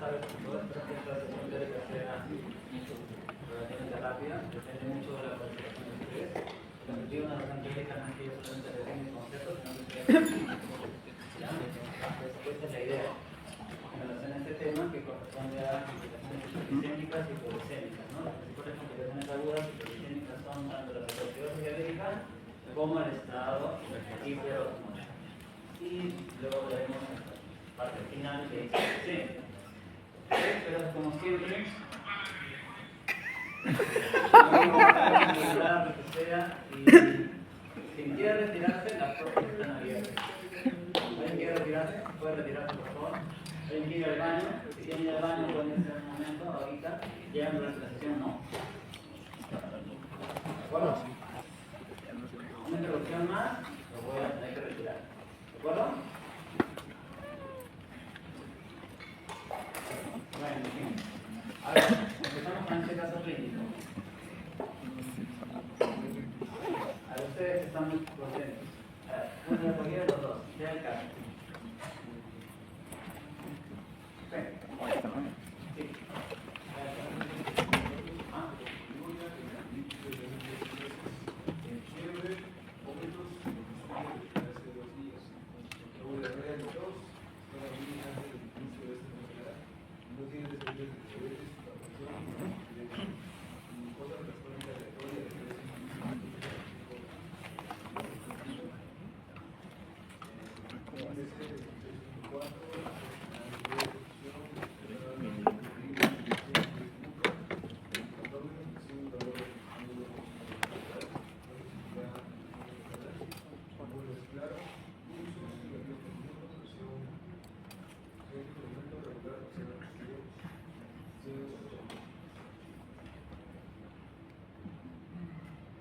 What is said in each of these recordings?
pasar toda esta sesión teórica sea relativamente rápida, depende mucho de la cualificación de ustedes. El objetivo de una sesión teórica no es que yo solamente defienda conceptos, sino que esta es la idea en relación a este tema que corresponde a complicaciones hiperglicémicas y hipoglicémicas, ¿no? Las principales complicaciones agudas hiperglicémicas son tanto la hipertiroides diabética como el estado hiperosmolar. Y luego veremos la parte final de hiperglicemia. Pero como siempre, lo que sea, y quien quiera retirarse, las puertas están abiertas. ¿Alguien quiere retirarse? ¿Puede retirarse, por favor? ¿Alguien quiere ir al baño? Si quieren ir al baño, pueden irse en un momento, ahorita. Llegan durante la sesión, ¿no? ¿De acuerdo? Una introducción más, lo voy a tener que retirar. ¿De acuerdo? Bueno, en fin. Ahora, empezamos con este caso clínico. A ver, ustedes están muy contentos. A ver, uno de cualquiera de los dos, sea el caso. Sí. Sí. ¿Ah?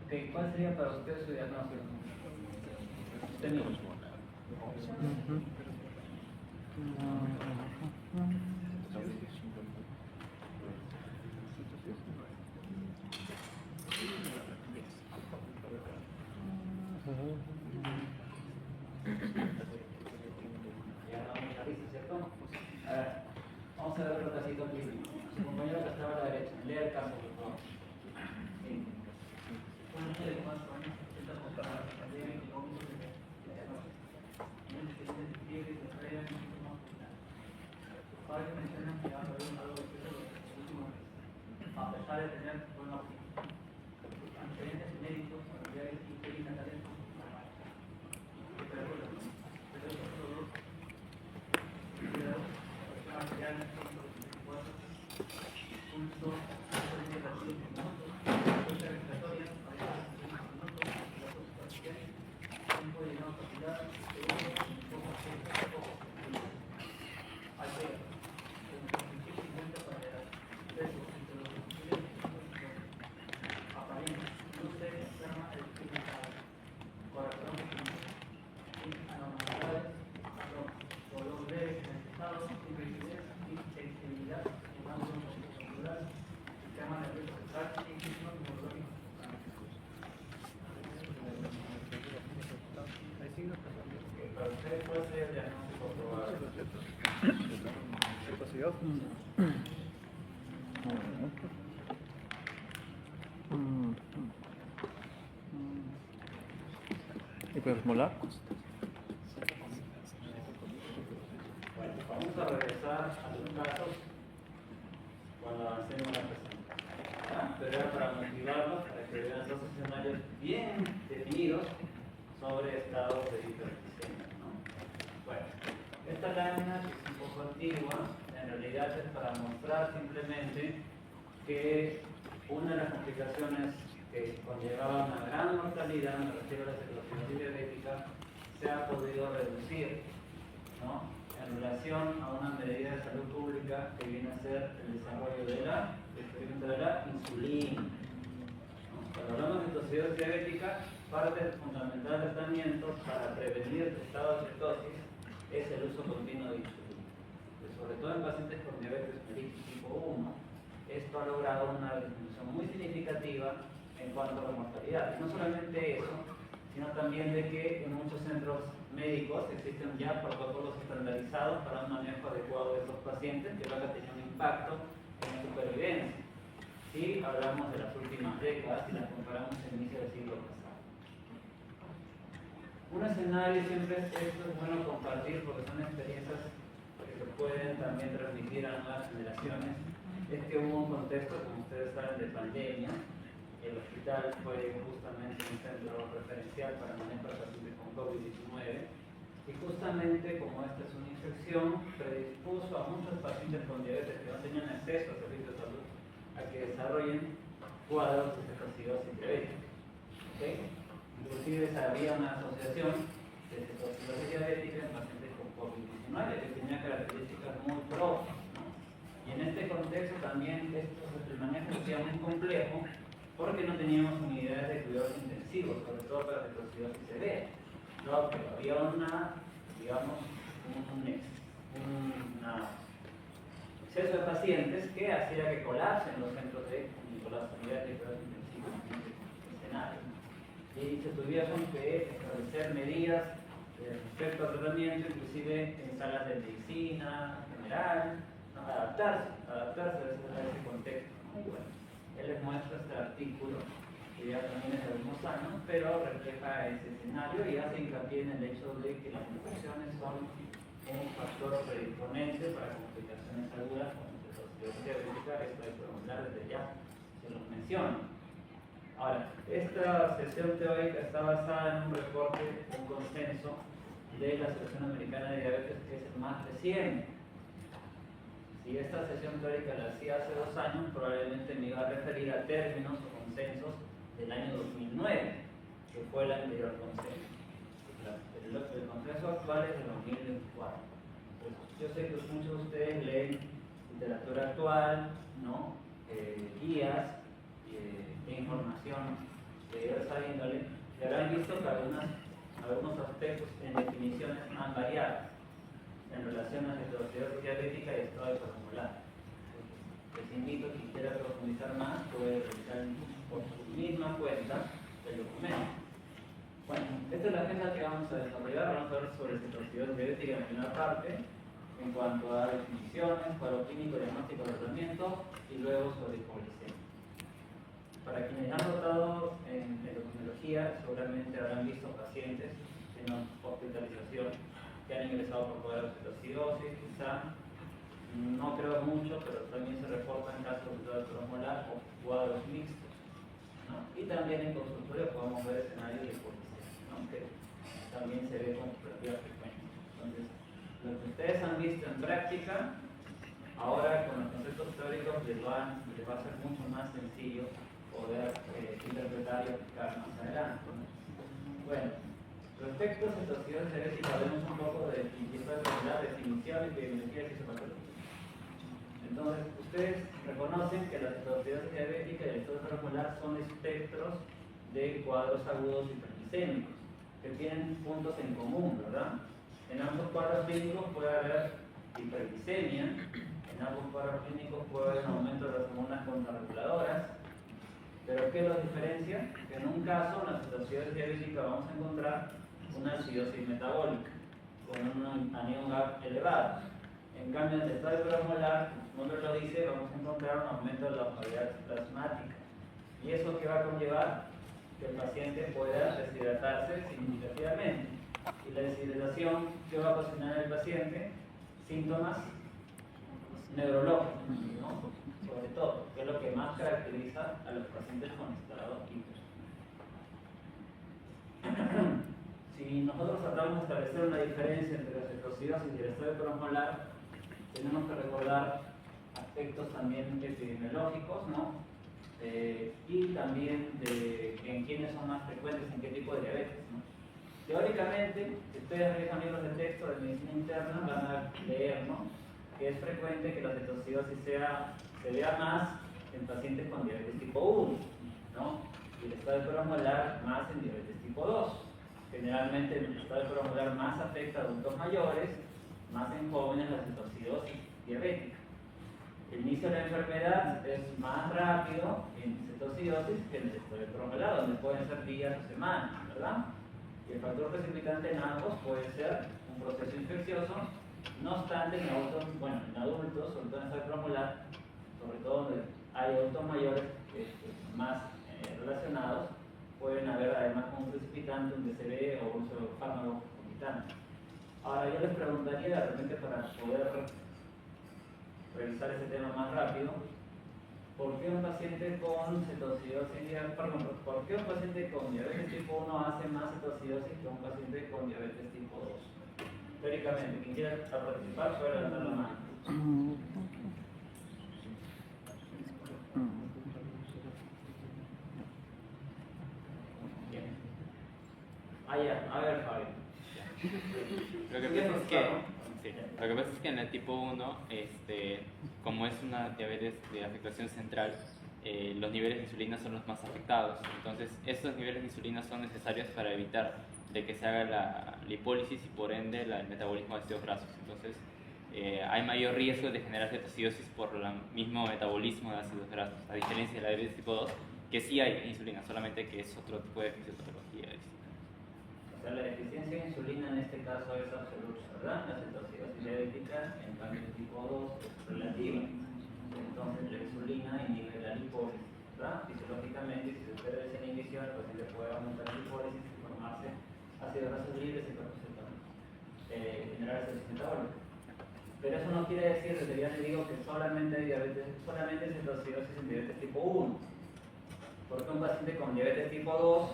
Okay, ¿cuál sería para usted su diagnóstico? Usted mismo. Ya no mucha risa, ¿cierto? A ver, vamos a ver otro casito clínico. Su compañero que estaba a la derecha, lea el caso, por favor. Sí. Una niña de 4 años presenta con fiebre y vómitos de sus padres mencionan que ha perdido algo de peso los últimos meses, a pesar de tener buena opción. Antecedentes médicos, familiares y perinatales normales. Pulso, ¿Hiperosmolar? Bueno, vamos a regresar a los casos cuando avancemos la presentación. Pero era para motivarlos, para que vean dos escenarios bien definidos sobre estados de hiperglicemia, ¿no? Bueno, esta lámina que es un poco antigua, en realidad es para mostrar simplemente que una de las complicaciones que conllevaba una gran mortalidad, me refiero a la esclerosis diabética, se ha podido reducir, ¿no?, en relación a una medida de salud pública que viene a ser el desarrollo del experimento de la insulina, ¿no? Cuando hablamos de cetoacidosis diabética, parte fundamental del tratamiento para prevenir el estado de cetosis es el uso continuo de insulina, sobre todo en pacientes con diabetes mellitus tipo 1. Esto ha logrado una disminución muy significativa en cuanto a la mortalidad. Y no solamente eso, sino también de que en muchos centros médicos existen ya protocolos estandarizados para un manejo adecuado de estos pacientes, que van a tener un impacto en la supervivencia. Si hablamos de las últimas décadas y las comparamos en el inicio del siglo pasado. Un escenario siempre esto es bueno compartir porque son experiencias que se pueden también transmitir a nuevas generaciones. Es que hubo un contexto, como ustedes saben, de pandemia. El hospital fue justamente un centro referencial para manejo de pacientes con COVID-19 y justamente como esta es una infección, predispuso a muchos pacientes con diabetes que no tenían acceso a servicios de salud a que desarrollen cuadros de cetoacidosis diabética. ¿Okay? Inclusive había una asociación de cetoacidosis diabética en pacientes con COVID-19 que tenía características muy propias, ¿no? Y en este contexto también el manejo era muy complejo porque no teníamos unidades de cuidados intensivos, sobre todo para cetoacidosis severa. No, pero había un exceso de pacientes que hacía que colapsen los centros de las unidades de cuidados intensivos en este escenario. Y se tuvieron que establecer medidas respecto al tratamiento, inclusive en salas de medicina general, ¿no? adaptarse a ese contexto. Muy bueno. Él les muestra este artículo, que ya también es de algunos años, pero refleja ese escenario y hace hincapié en el hecho de que las infecciones son un factor predisponente para complicaciones agudas como cetoacidosis diabética. Esto hay que hablar desde ya, se los menciono. Ahora, esta sesión teórica está basada en un reporte, un consenso de la Asociación Americana de Diabetes, que es el más reciente. Si esta sesión teórica la hacía hace 2 años, probablemente me iba a referir a términos o consensos del año 2009, que fue el anterior consenso. El consenso actual es de 2024. Entonces, yo sé que muchos de ustedes leen literatura actual, ¿no? Guías de información de esa índole, y habrán visto que algunos aspectos en definiciones han variado en relación a la cetoacidosis diabética y estado hipermolar. Les invito, quien quiera profundizar más, puede revisar por su misma cuenta el documento. Bueno, esta es la agenda que vamos a desarrollar. Vamos a hablar sobre cetoacidosis diabética en la primera parte, en cuanto a definiciones, cuadro clínico, diagnóstico, tratamiento y luego sobre hipoglicemia. Para quienes han notado en endocrinología, seguramente habrán visto pacientes en hospitalización que han ingresado por cuadros de cetoacidosis, quizá, no creo mucho, pero también se reportan casos de cuadros hipermolar o cuadros mixtos, ¿no? Y también en consultorio podemos ver escenarios de hipoglicemia, ¿no? Que también se ve con relativa frecuencia. Entonces, lo que ustedes han visto en práctica, ahora con los conceptos teóricos les va a ser mucho más sencillo poder interpretar y aplicar más adelante, ¿no? Bueno, respecto a cetoacidosis diabética, hablemos un poco de la definición y epidemiología de fisiopatología. Entonces, ustedes reconocen que la cetoacidosis diabética y el estado hipermolar son espectros de cuadros agudos hiperglicémicos que tienen puntos en común, ¿verdad? En ambos cuadros clínicos puede haber hiperglicemia, en ambos cuadros clínicos puede haber un aumento de las hormonas contrarreguladoras. Pero ¿qué los diferencia? Que en un caso, en la cetoacidosis diabética, vamos a encontrar una acidosis metabólica con un anión GAP elevado. En cambio, en el estado hipermolar, como el nombre lo dice, vamos a encontrar un aumento de la osmolaridad plasmática. ¿Y eso qué va a conllevar? Que el paciente pueda deshidratarse significativamente. Y la deshidratación, ¿qué va a ocasionar en el paciente? Síntomas neurológicos, ¿no? Sobre todo, que es lo que más caracteriza a los pacientes con estado hiper. Si nosotros tratamos de establecer una diferencia entre la cetoacidosis y el estado hiperosmolar, tenemos que recordar aspectos también epidemiológicos, ¿no? Y también de en quiénes son más frecuentes, en qué tipo de diabetes, ¿no? Teóricamente, si ustedes revisan libros de texto de medicina interna, van a leer, ¿no?, que es frecuente que la cetoacidosis se vea más en pacientes con diabetes tipo 1, ¿no? Y el estado hiperosmolar más en diabetes tipo 2. Generalmente el estado hiperosmolar más afecta a adultos mayores, más en jóvenes la cetoacidosis diabética. El inicio de la enfermedad es más rápido en cetoacidosis que en el estado hiperosmolar, donde pueden ser días o semanas, ¿verdad? Y el factor precipitante en ambos puede ser un proceso infeccioso. No obstante, en adultos, sobre todo en estado premolar, sobre todo donde hay adultos mayores más relacionados, pueden haber además un precipitante, un DCB o uso de fármacos concomitantes. Ahora yo les preguntaría de repente para poder revisar ese tema más rápido, ¿por qué un paciente con por qué un paciente con diabetes tipo 1 hace más cetocidosis que un paciente con diabetes tipo 2? Teóricamente, quien quiera participar puede levantar la mano. Bien. Ah, ya, a ver, Fabio. Lo que pasa es que en el tipo 1, como es una diabetes de afectación central, los niveles de insulina son los más afectados. Entonces, estos niveles de insulina son necesarios para evitar de que se haga la lipólisis y por ende el metabolismo de ácidos grasos. Entonces, hay mayor riesgo de generar cetocidosis por el mismo metabolismo de ácidos grasos, a diferencia de la diabetes tipo 2, que sí hay insulina, solamente que es otro tipo de fisiopatología distinta. O sea, la deficiencia de insulina en este caso es absoluta, ¿verdad? La cetocidosis diabética, en cambio el tipo 2 es relativa. Entonces la insulina inhibe la lipólisis, ¿verdad? Fisiológicamente, si se pierde esa inhibición, el paciente puede aumentar la lipólisis y formarse ácidos grasos libres y generar cetosis metabólica. Pero eso no quiere decir, desde ya les digo, que solamente cetocidosis en diabetes tipo 1. Porque un paciente con diabetes tipo 2,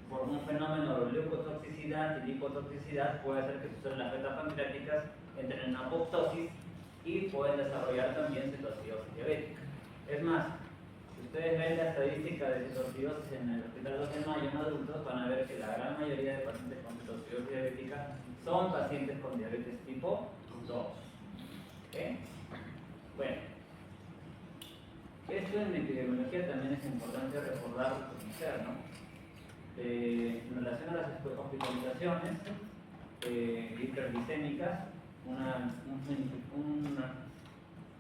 por un fenómeno de leucotoxicidad y lipotoxicidad, puede hacer que sus células beta pancreáticas entren en apoptosis y pueden desarrollar también cetocidosis diabética. Es más, si ustedes ven la estadística de cetocidosis en el Hospital 2 de Mayo en adultos, van a ver que la gran mayoría de pacientes con cetocidosis diabética son pacientes con diabetes tipo 2. ¿Okay? Bueno, esto en epidemiología también es importante recordarlo y conocer, ¿no? En relación a las hospitalizaciones hiperglicémicas,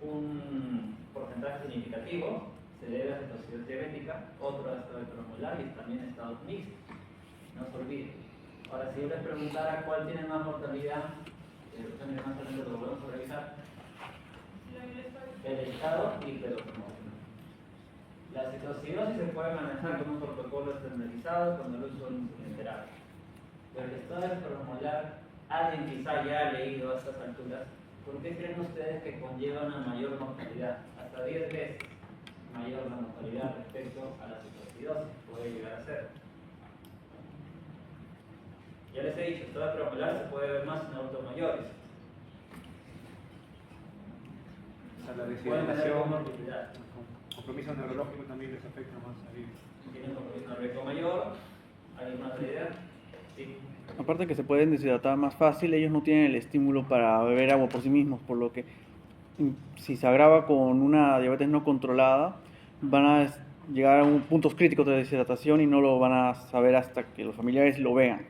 un porcentaje significativo se debe a cetocidosis diabética, otro a estado premolar y también a estados mixtos. No se olviden. Ahora, si yo les preguntara cuál tiene más mortalidad, más adelante lo volvemos a revisar. El estado hiperosmosis. La cetocidosis se puede manejar con un protocolo estandarizado con el uso de insulinoterapia. Pero el estado hiperosmolar, alguien quizá ya ha leído a estas alturas, ¿por qué creen ustedes que conlleva una mayor mortalidad? Hasta 10 veces mayor la mortalidad respecto a la cetocidosis, puede llegar a ser. Ya les he dicho, el estado hiperosmolar se puede ver más en adultos mayores. La Pueden tener comorbilidad. compromiso neurológico también les afecta más a ellos. Tienen compromiso neurológico mayor. ¿Alguien más idea? Sí. Aparte que se pueden deshidratar más fácil, ellos no tienen el estímulo para beber agua por sí mismos, por lo que si se agrava con una diabetes no controlada, van a llegar a puntos críticos de deshidratación y no lo van a saber hasta que los familiares lo vean.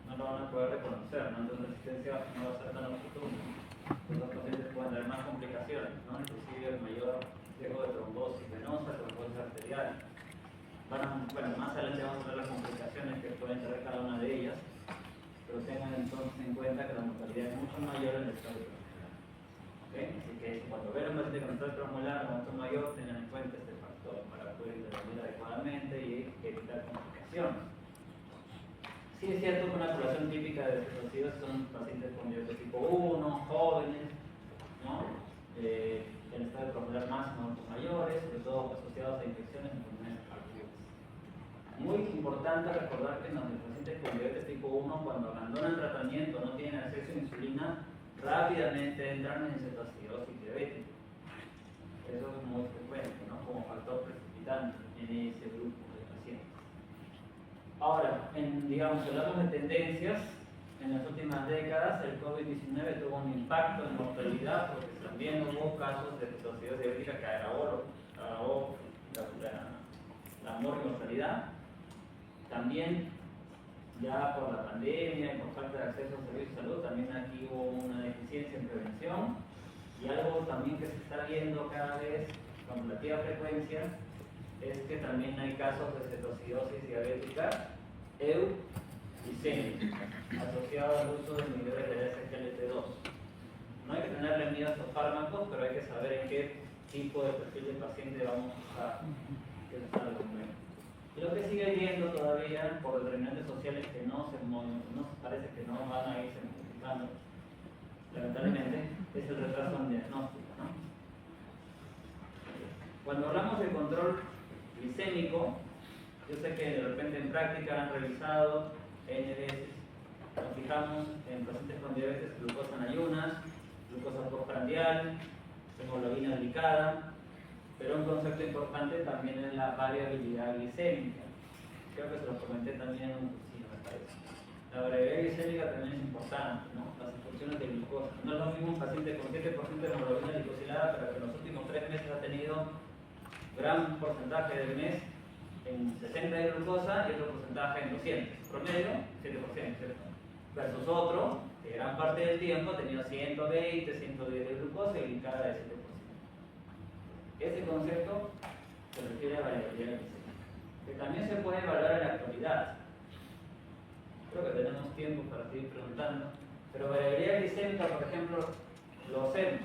No lo van a poder reconocer, ¿no? Entonces la resistencia no va a ser tan oportuna. Los pacientes pueden tener más complicaciones, ¿no? Inclusive mayor riesgo de trombosis venosa, trombosis arterial. Más adelante vamos a ver las complicaciones que pueden tener cada una de ellas, pero tengan entonces en cuenta que la mortalidad es mucho mayor en el estado premolar. ¿Okay? Así que cuando vean un paciente con estado premolar o estado mayor, tengan en cuenta este factor para poder intervenir adecuadamente y evitar complicaciones. Sí es cierto que una población típica de cetocidosis son pacientes con diabetes tipo 1, jóvenes, ¿no? El estado premolar más en adultos mayores, sobre todo asociados a infecciones y enfermedades agudas. Muy importante recordar que los pacientes con diabetes tipo 1, cuando abandonan tratamiento, no tienen acceso a insulina, rápidamente entran en cetocidosis diabética. Eso es muy frecuente, ¿no? Como factor precipitante en ese grupo de pacientes. Ahora, digamos, hablamos de tendencias. En las últimas décadas el COVID-19 tuvo un impacto en mortalidad porque también hubo casos de cetocidosis diabética que agravó la mortalidad. También, ya por la pandemia y por falta de acceso a servicios de salud, también aquí hubo una deficiencia en prevención. Y algo también que se está viendo cada vez con relativa frecuencia es que también hay casos de cetocidosis diabética glicémica asociado al uso de inhibidores de SGLT2. No hay que tenerle miedo a estos fármacos, pero hay que saber en qué tipo de perfil de paciente vamos a usar. Eso es algo bueno. Y lo que sigue viendo todavía por determinantes sociales que no parece que no van a irse modificando, lamentablemente, es el retraso en diagnóstico, ¿no? Cuando hablamos de control glicémico, yo sé que de repente en práctica han revisado N veces, nos fijamos en pacientes con diabetes, glucosa en ayunas, glucosa postprandial, hemoglobina glicada, pero un concepto importante también es la variabilidad glicémica. Creo que se lo comenté también en un cursillo, me parece. La variabilidad glicémica también es importante, ¿no? Las infusiones de glucosa. No es lo mismo un paciente con 7% de hemoglobina glicosilada, pero que en los últimos 3 meses ha tenido gran porcentaje del mes en 60 de glucosa y otro porcentaje en 200. Promedio, 7%, ¿cierto? Versus otro, que gran parte del tiempo ha tenido 120, 110 de glucosa y glicada de 7%. Ese concepto se refiere a variabilidad glicémica, que también se puede evaluar en la actualidad. Creo que tenemos tiempo para seguir preguntando, pero variabilidad glicémica, por ejemplo, lo hacemos.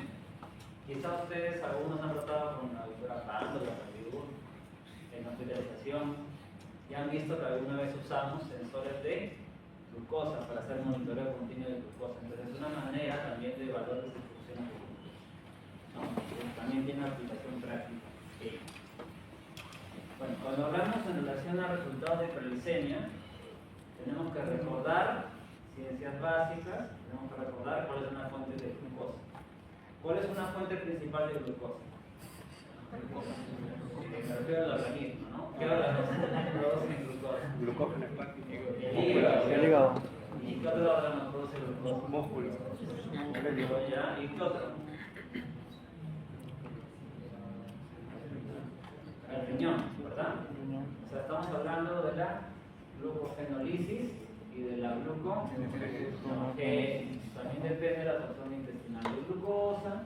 Quizás ustedes, algunos han tratado con la doctora Pando, la Rapidur, en hospitalización, y han visto que alguna vez usamos sensores de glucosa para hacer monitoreo continuo de glucosa. Entonces es una manera también de evaluar las distribuciones de glucosa, ¿no? También tiene aplicación práctica. Bueno, cuando hablamos en relación a resultados de hiperglicemia, tenemos que recordar ciencias básicas, tenemos que recordar cuál es una fuente de glucosa. ¿Cuál es una fuente principal de glucosa? Me refiero al organismo, ¿no? ¿Qué órganos producen glucosa? Glucógeno hepático. El hígado. ¿Y qué otro órgano produce glucosa? Músculo. ¿Ya? ¿Y qué otro? El riñón, ¿verdad? O sea, estamos hablando de la glucogenólisis y de la glucogenólisis, que también depende de la absorción intestinal de glucosa,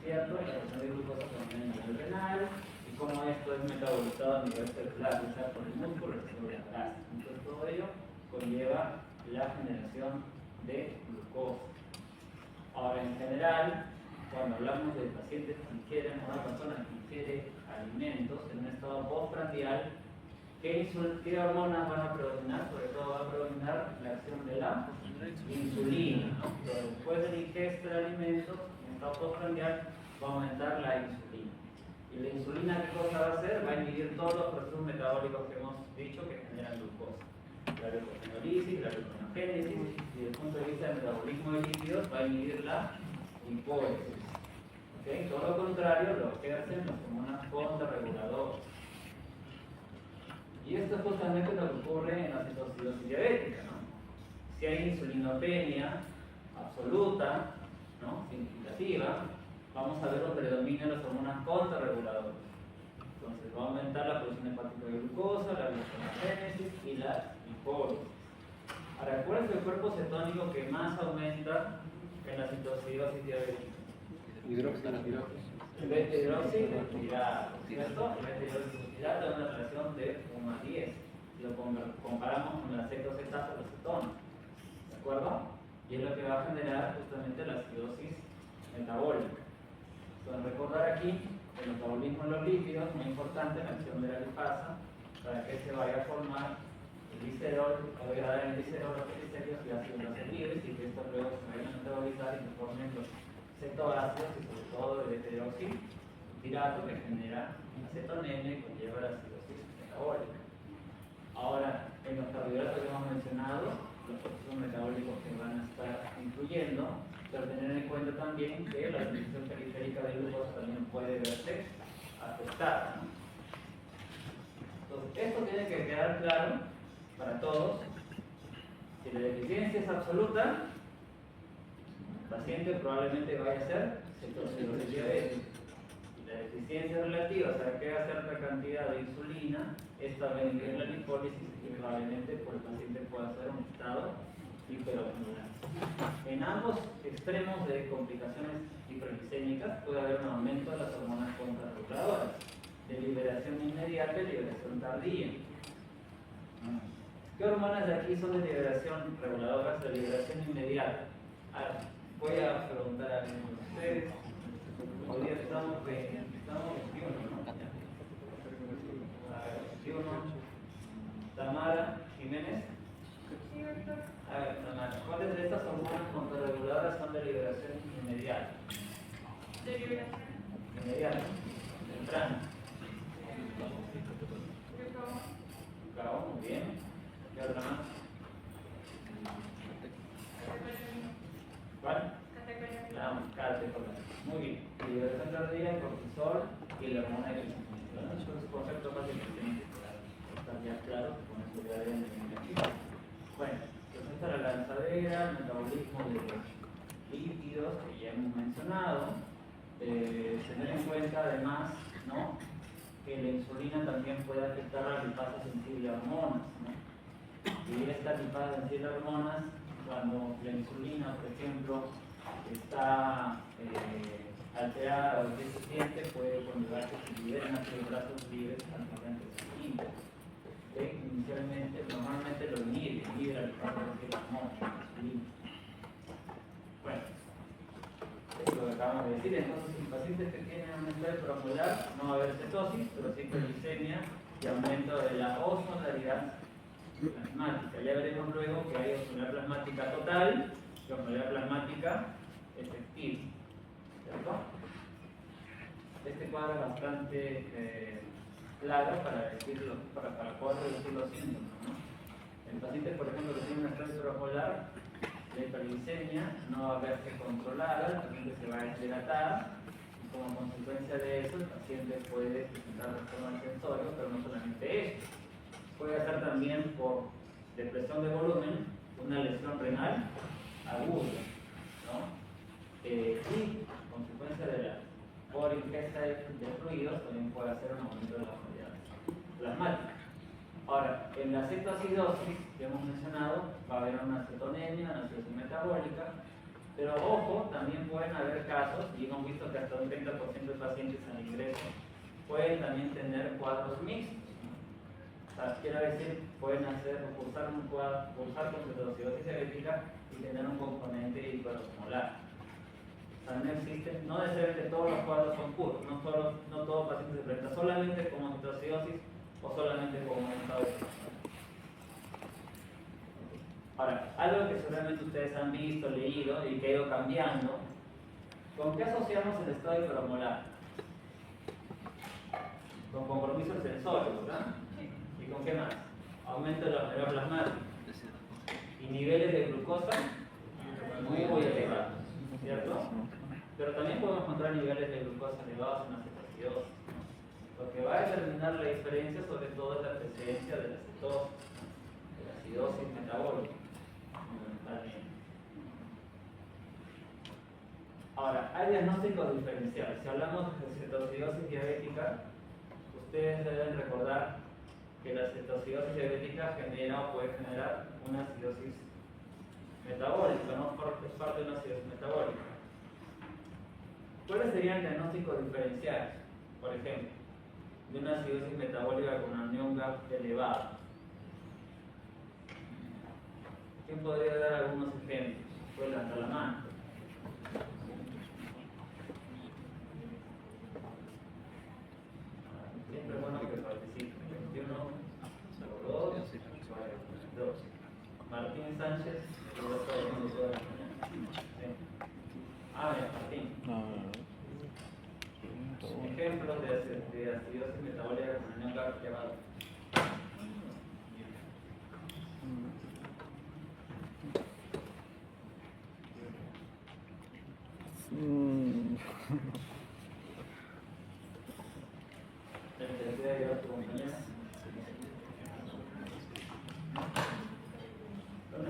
¿cierto? La absorción de glucosa también a nivel renal, y cómo esto es metabolizado a nivel celular, ya sea por el músculo o por la grasa. Entonces, todo ello conlleva la generación de glucosa. Ahora, en general, cuando hablamos de pacientes que ingieren, una persona que ingiere alimentos en un estado postprandial, ¿qué hormonas van a predominar? Sobre todo va a predominar la acción de la insulina, ¿no? Pero después de la ingesta de alimentos en estado postprandial va a aumentar la insulina. ¿Y la insulina qué cosa va a hacer? Va a inhibir todos los procesos metabólicos que hemos dicho que generan glucosa. La glucogenólisis, la gluconeogénesis, y desde el punto de vista del metabolismo de lípidos va a inhibir la lipólisis. ¿Okay? Todo lo contrario, lo que hacen las hormonas contrarreguladoras. Y esto es justamente lo que ocurre en la citocidosis diabética, ¿no? Si hay insulinopenia absoluta, ¿no? Significativa, vamos a ver lo predomina las hormonas contrarreguladoras. Entonces va a aumentar la producción hepática de glucosa, la gluconeogénesis y la lipólisis. Ahora, ¿cuál es el cuerpo cetónico que más aumenta en la citocidosis diabética? Hidróxido. El beta-hidroxibutirado, ¿cierto? El beta-hidroxibutirado tiene una relación de 1 a 10. Si lo comparamos con la cetosetato o la cetona, ¿de acuerdo? Y es lo que va a generar justamente la acidosis metabólica. Entonces, recordar aquí el metabolismo de los lípidos, muy importante, la acción de la lipasa, para que se vaya a formar el glicerol, o voy a dar el glicerol, los triglicéridos y ácidos grasos libres, y que estos luego se vayan a metabolizar y se formen los cetoácidos y sobre todo el beta-hidroxibutirato que genera acetonemia y conlleva la acidosis metabólica. Ahora, en los carbohidratos que hemos mencionado, los procesos metabólicos que van a estar incluyendo, pero tener en cuenta también que la disminución periférica de glucosa también puede verse afectada, ¿no? Entonces, esto tiene que quedar claro para todos. Si la deficiencia es absoluta, el paciente probablemente vaya a ser citocidosis diabética. Si la deficiencia relativa, o sea, queda cierta cantidad de insulina, esta va a inhibir la lipólisis y probablemente el paciente pueda hacer un estado hiperosmolar. En ambos extremos de complicaciones hiperglicémicas puede haber un aumento de las hormonas contrarreguladoras, de liberación inmediata y liberación tardía. ¿Qué hormonas de aquí son de liberación reguladoras de liberación inmediata? A ver, voy a preguntar a alguien de ustedes. Hoy día estamos 21, ¿no? A ver, 21. Tamara Jiménez. A ver, Tamara, ¿cuáles de estas hormonas contrarreguladoras son de liberación inmediata? De liberación. Inmediata, temprana. Cao, muy bien. ¿Qué otra más? ¿Cuál? Catecolaminas. Muy bien. Liberación tardía, cortisol y la hormona de crecimiento. Esos conceptos básicos que tienen que estar ya claros con eso ya deben de venir aquí. Bueno, entonces esta es la lanzadera, el metabolismo de los lípidos que ya hemos mencionado. Tener en cuenta además, ¿no?, que la insulina también puede afectar la lipasa sensible a hormonas, ¿no? Y esta lipasa sensible a hormonas, cuando la insulina, por ejemplo, está alterada o deficiente, puede conllevar que se liberen brazos libres antiagentes sanguíneos. Inicialmente, normalmente lo inhibe la lipasa sensible a hormonas, la insulina. Bueno. Es lo que acabamos de decir. Entonces, en pacientes que tienen un estrés promolar no va a haber cetosis, pero sí glicemia y aumento de la osmolaridad plasmática. Ya veremos luego que hay osmolaridad plasmática total y osmolaridad plasmática efectiva. ¿Cierto? Este cuadro es bastante claro para decirlo, para poder reducir los síntomas, ¿no? En pacientes, por ejemplo, que tienen un estrés promolar, la hiperglicemia no va a verse controlada, el paciente se va a deshidratar y como consecuencia de eso el paciente puede presentar trastorno del sensorio, pero no solamente eso. Puede hacer también por depresión de volumen una lesión renal aguda, ¿no? Y consecuencia de la por ingesta de fluidos también puede hacer un aumento de la osmolaridad plasmática. Ahora, en la cetoacidosis que hemos mencionado, va a haber una cetonemia, una acidosis metabólica, pero ojo, también pueden haber casos, y hemos visto que hasta un 30% de pacientes al ingreso pueden también tener cuadros mixtos, ¿no? O sea, quiero decir, pueden cursar con cetoacidosis diabética y tener un componente hiperosmolar. O sea, no existe, no necesariamente todos los cuadros son puros, no todo paciente se presenta solamente como cetoacidosis o solamente como un estado de situación. Ahora, algo que seguramente ustedes han visto, leído y que ha ido cambiando, ¿con qué asociamos el estado hiperosmolar? Con compromiso del sensorio, ¿verdad? ¿Y con qué más? Aumento de la osmolaridad plasmática y niveles de glucosa muy elevados, ¿cierto? Pero también podemos encontrar niveles de glucosa elevados en la cetoacidosis. Lo que va a determinar la diferencia sobre todo es la presencia de la cetosis, de la acidosis metabólica, fundamentalmente. Ahora, hay diagnósticos diferenciales. Si hablamos de cetoacidosis diabética, ustedes deben recordar que la cetoacidosis diabética genera o puede generar una acidosis metabólica, ¿no? Es parte de una acidosis metabólica. ¿Cuáles serían diagnósticos diferenciales? Por ejemplo, de una acidosis metabólica con una unión GAP elevada. ¿Quién podría dar algunos ejemplos? Puede levantar la mano. Siempre es bueno que participen. 21, 2, 2. Martín Sánchez, que ya está viendo toda la mañana. Sí. Mira, Martín. Ejemplos de acidosis metabólica con unión GAP elevada. Un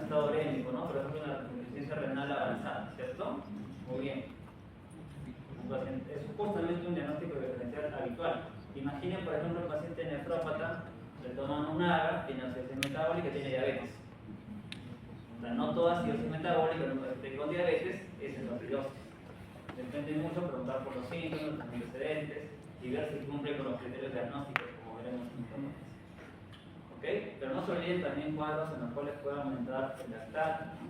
estado orénico, ¿no? Por ejemplo, una insuficiencia renal avanzada, ¿cierto? Muy bien. Es justamente un diagnóstico diferencial habitual. Imaginen, por ejemplo, un paciente nefrópata, le toman un AGA, tiene acidosis metabólica y tiene diabetes. O sea, no toda acidosis metabólica en un paciente con diabetes es cetoacidosis. Depende mucho preguntar por los síntomas, los antecedentes y ver si cumple con los criterios diagnósticos, como veremos en un momento. ¿ok? Pero no se olviden también cuadros en los cuales puede aumentar el lactato, ¿no?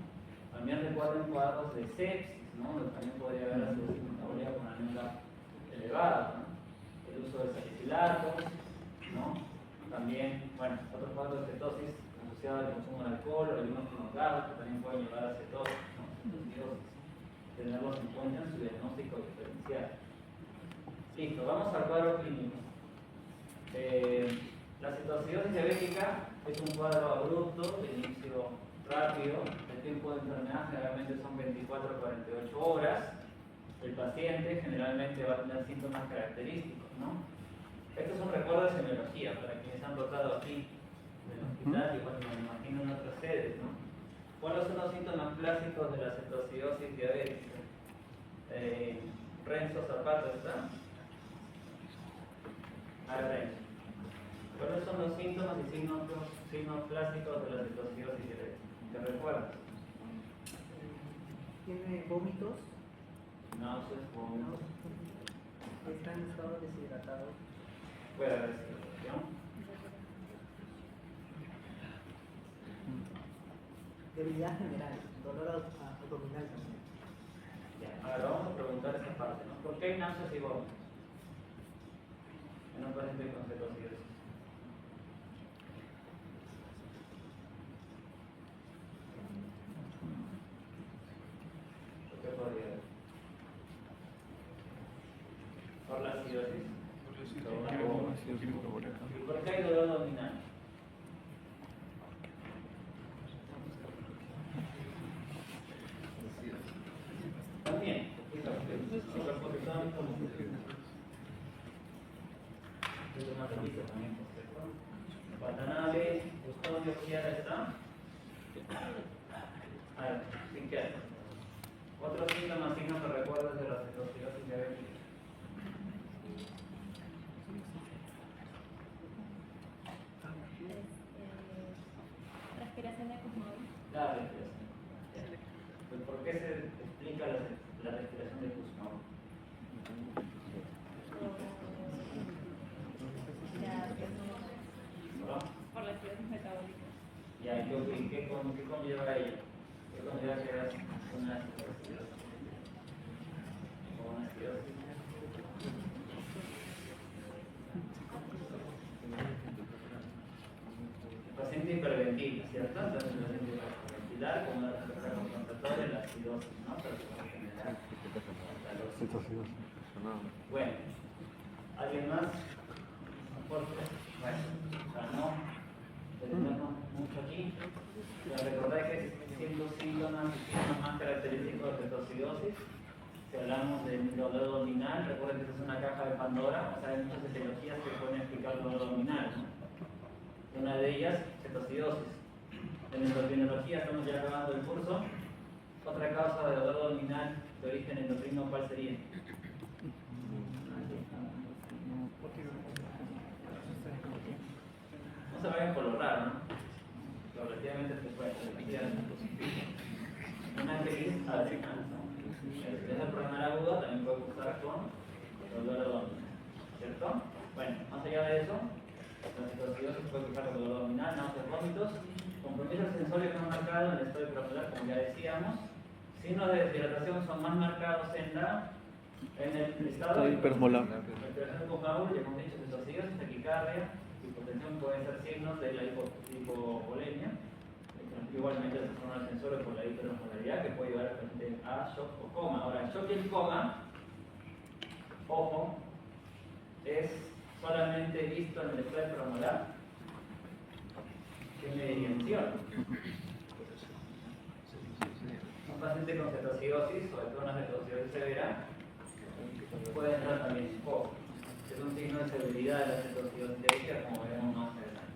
También recuerden cuadros de sepsis, ¿no? Donde también podría haber acidosis metabólica con anemia elevada, ¿no? El uso de salicilatos, ¿no? También, bueno, otros cuadros de cetosis asociados al consumo de alcohol o algunos clorogados que también pueden llevar a cetosis, ¿no? Cetosis. Tenerlos en cuenta en su diagnóstico diferencial. Listo, vamos al cuadro clínico. La cetoacidosis diabética es un cuadro abrupto, de inicio rápido, el tiempo de enfermedad generalmente son 24 a 48 horas. El paciente generalmente va a tener síntomas característicos, ¿no? Esto es un recuerdo de semiología para quienes han rotado aquí en el hospital y bueno, me imagino en otras sedes, ¿no? ¿Cuáles son los síntomas clásicos de la cetoacidosis diabética? Renzo Zapata, ¿está? Renzo. ¿Cuáles son los síntomas y signos clásicos de la cetoacidosis diabética? ¿Te recuerdas? Tiene vómitos, Náuseas, vómitos. está en estado deshidratado, Puede haber deshidratación. debilidad general, dolor abdominal también. Ya, ahora vamos a preguntar esa parte, ¿no? ¿Por qué hay náuseas y vómitos en un paciente con cetoacidosis? ¿Por qué podría haber? ¿Por la acidosis? ¿Y por qué hay dolor abdominal? También, es una repisa también, por cierto. Watanabe, Custodio, Chiara, ¿está? A ver, sin qué. Otros síntomas, signos que recuerdas de la cetoacidosis diabética. Respiración de Kussmaul. La respiración. Pues, ¿por qué se explica la respiración de Kussmaul? ¿No? Por la acidosis metabólica. Ya, ¿qué conlleva a ello? ¿Qué conlleva que hagas una acidosis? ¿O una acidosis? Paciente hiperventila, ¿cierto? Entonces, el paciente hiperventilar, como una respuesta compensatoria, la acidosis, ¿no? Pero por general, la losis. Bueno, ¿alguien más? ¿Aporte? Bueno, para no detenernos mucho aquí, recordad que siendo síntomas más característicos de cetoacidosis, si hablamos del dolor abdominal, recuerden que esta es una caja de Pandora, o sea, hay muchas etiologías que pueden explicar el dolor abdominal, ¿no? Una de ellas, cetoacidosis. En endocrinología estamos ya acabando el curso. Otra causa de dolor abdominal de origen endocrino, ¿cuál sería? No se vayan por lo raro, ¿no? Lo relativamente frecuente. Una crisis adrenal, ¿no? Si es el problema agudo, también puede cursar con dolor abdominal, ¿cierto? Bueno, más allá de eso, la cetoacidosis puede cursar con dolor abdominal, náuseas, vómitos, compromiso sensorios no marcados en el estado hipermolar, como ya decíamos. Signos de deshidratación son más marcados en el estado hipermolar. Respiración con Paul, ya hemos dicho, cetoacidosis, taquicardia, hipotensión pueden ser signos de la hipovolemia. Igualmente se forma el sensor por la hiperosmolaridad que puede llevar a shock o coma. Ahora, el shock y el coma, ojo, es solamente visto en el estado hipermolar. Tiene dimensión. Un paciente con cetoacidosis, sobre todo una cetoacidosis severa, puede entrar también en shock. Es un signo de severidad de la cetoacidosis diabética, como veremos más adelante.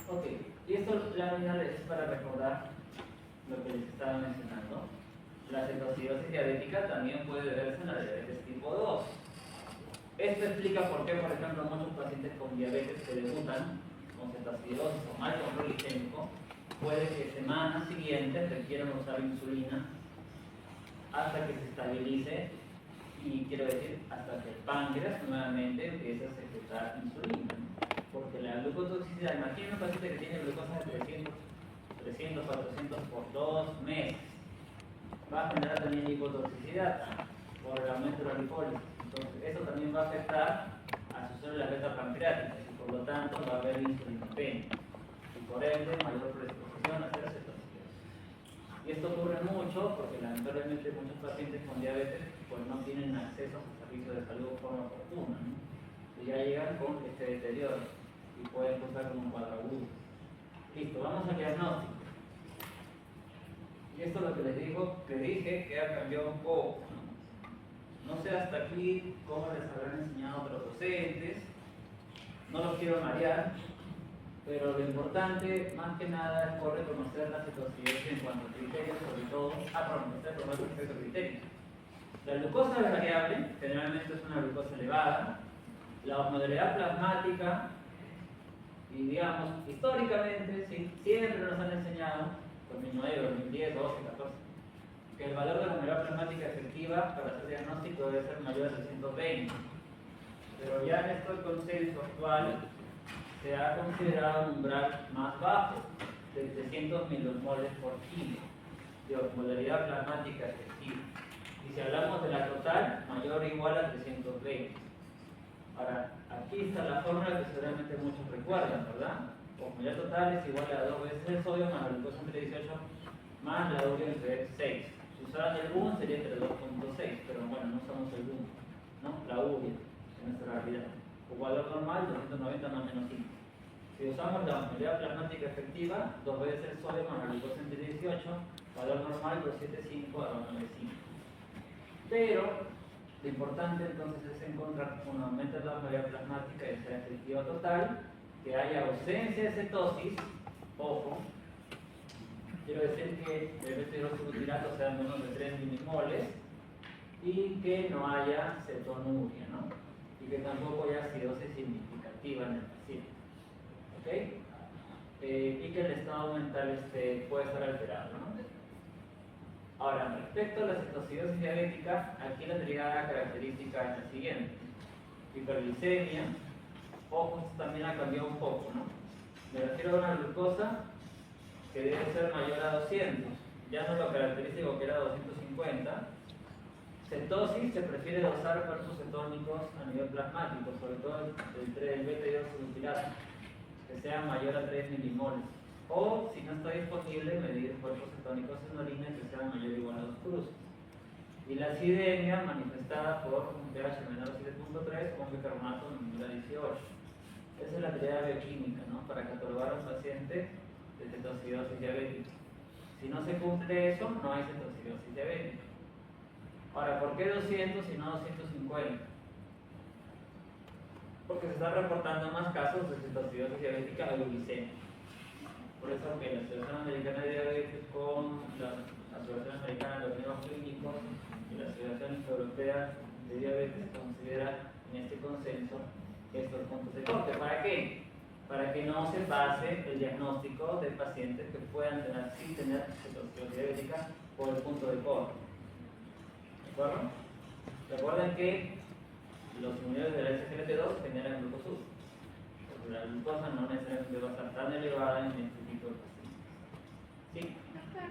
Ok, y esto lámina es para recordar lo que les estaba mencionando. La cetoacidosis diabética también puede verse en la diabetes tipo 2. Esto explica por qué, por ejemplo, muchos pacientes con diabetes que debutan con cetoacidosis o mal control glicémico, puede que semanas siguientes requieran usar insulina hasta que se estabilice y quiero decir hasta que el páncreas nuevamente empiece a secretar insulina. Porque la glucotoxicidad, imagina un paciente que tiene glucosa de 300, 400 por 2 meses. Va a generar también hipotoxicidad por el aumento de la glicólisis. Entonces, eso también va a afectar a sus células beta pancreáticas y por lo tanto va a haber insulinopenia. Y por ende, mayor predisposición a hacer cetosis. Y esto ocurre mucho porque lamentablemente muchos pacientes con diabetes pues no tienen acceso a servicios de salud de forma oportuna, ¿no? Y ya llegan con este deterioro y pueden cursar como un cuadro agudo. Listo, vamos al diagnóstico. Y esto es lo que les dije que ha cambiado un poco, ¿no? No sé hasta aquí cómo les habrán enseñado otros docentes, no los quiero marear, pero lo importante, más que nada, es por reconocer la cetoacidosis en cuanto a criterios, sobre todo, por respecto a criterios. La glucosa es variable, generalmente es una glucosa elevada. La osmolalidad plasmática, y digamos, históricamente, sí, siempre nos han enseñado, 2009, 2010, 12, 14, que el valor de la osmolalidad plasmática efectiva para hacer diagnóstico debe ser mayor a 320. Pero ya en este consenso actual, se ha considerado un umbral más bajo, de 300 milimoles por kilo, de osmolaridad plasmática efectiva. Y si hablamos de la total, mayor o igual a 320. Ahora, aquí está la fórmula que seguramente muchos recuerdan, ¿verdad? Osmolaridad total es igual a 2 veces el sodio más la glucosa entre 18 más la urea entre 6. Si usaran el BUN sería entre 2.6, pero bueno, no usamos el BUN, ¿no? La urea en nuestra realidad. O valor normal, 290 más menos 5. Si usamos la osmolaridad plasmática efectiva, 2 veces el sodio más la glucosa entre 18, valor normal 275 a 295. Pero lo importante entonces es encontrar un aumento de la osmolaridad plasmática y sea efectiva total, que haya ausencia de cetosis, ojo, quiero decir que el beta-hidroxibutirato sea menos de 3 milimoles y que no haya cetonuria, ¿no? Y que tampoco haya acidosis significativa en el paciente. ¿Ok? Y que el estado mental puede estar alterado, ¿no? Ahora, respecto a la cetoacidosis diabética, aquí la triada característica es la siguiente. Hiperglicemia, ojo, esto también ha cambiado un poco, ¿no? Me refiero a una glucosa que debe ser mayor a 200, ya no lo característico que era 250. Cetosis, se prefiere dosar cuerpos cetónicos a nivel plasmático, sobre todo el beta-hidroxibutirato, que sea mayor a 3 milimoles. O, si no está disponible, medir cuerpos cetónicos en orina que sean mayor o igual a 2 cruces. Y la acidemia, manifestada por un pH menor a 7.3 con bicarbonato menor a 18. Esa es la triada bioquímica, ¿no? Para catalogar a un paciente de cetoacidosis diabética. Si no se cumple eso, no hay cetoacidosis diabética. Ahora, ¿por qué 200 y no 250? Porque se están reportando más casos de cetoacidosis diabética euglicémica. Por eso que la Asociación Americana de Diabetes con la Asociación Americana de Organismos Clínicos y la Asociación Europea de Diabetes considera en este consenso estos puntos de corte. ¿Para qué? Para que no se pase el diagnóstico de pacientes que puedan tener, sin tener cetoacidosis diabética por el punto de corte. ¿De acuerdo? Recuerden que los inhibidores de la SGLT2 generan glucosur. La glucosa no necesariamente va a estar tan elevada en este tipo de pacientes. ¿Sí? Doctor,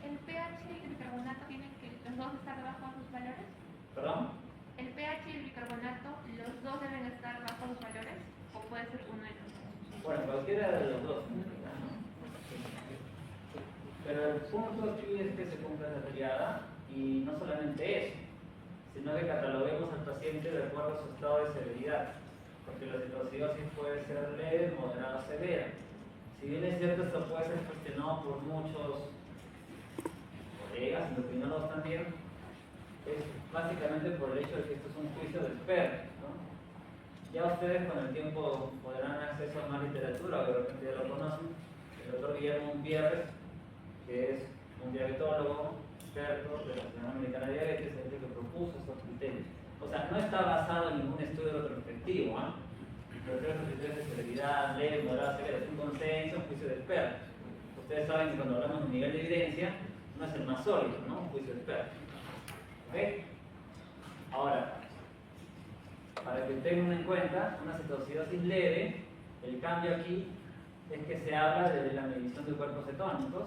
¿el pH y el bicarbonato tienen que los dos estar bajo sus valores? ¿Perdón? ¿El pH y el bicarbonato, los dos deben estar bajo sus valores? ¿O puede ser uno y otro? Bueno, cualquiera de los dos. ¿No? Pero el punto aquí es que se cumpla la triada y no solamente eso, sino que cataloguemos al paciente de acuerdo a su estado de severidad. Porque la cetoacidosis puede ser leve, moderada o severa. Si bien es cierto, esto puede ser cuestionado por muchos colegas, endocrinólogos también, es básicamente por el hecho de que esto es un juicio de expertos, ¿no? Ya ustedes con el tiempo podrán acceso a más literatura, o de repente ya lo conocen. El doctor Guillermo Umbierres, que es un diabetólogo experto de la Asociación Americana de Diabetes, es el que propuso estos criterios. O sea, no está basado en ningún estudio retrospectivo, ¿eh? Los criterios de severidad, leve, moderada, severa, es un consenso, un juicio de expertos. Ustedes saben que cuando hablamos de nivel de evidencia, no es el más sólido, ¿no? Un juicio de expertos. ¿Ok? Ahora, para que tengan en cuenta, una cetoacidosis leve El cambio aquí es que se habla de la medición de cuerpos cetónicos,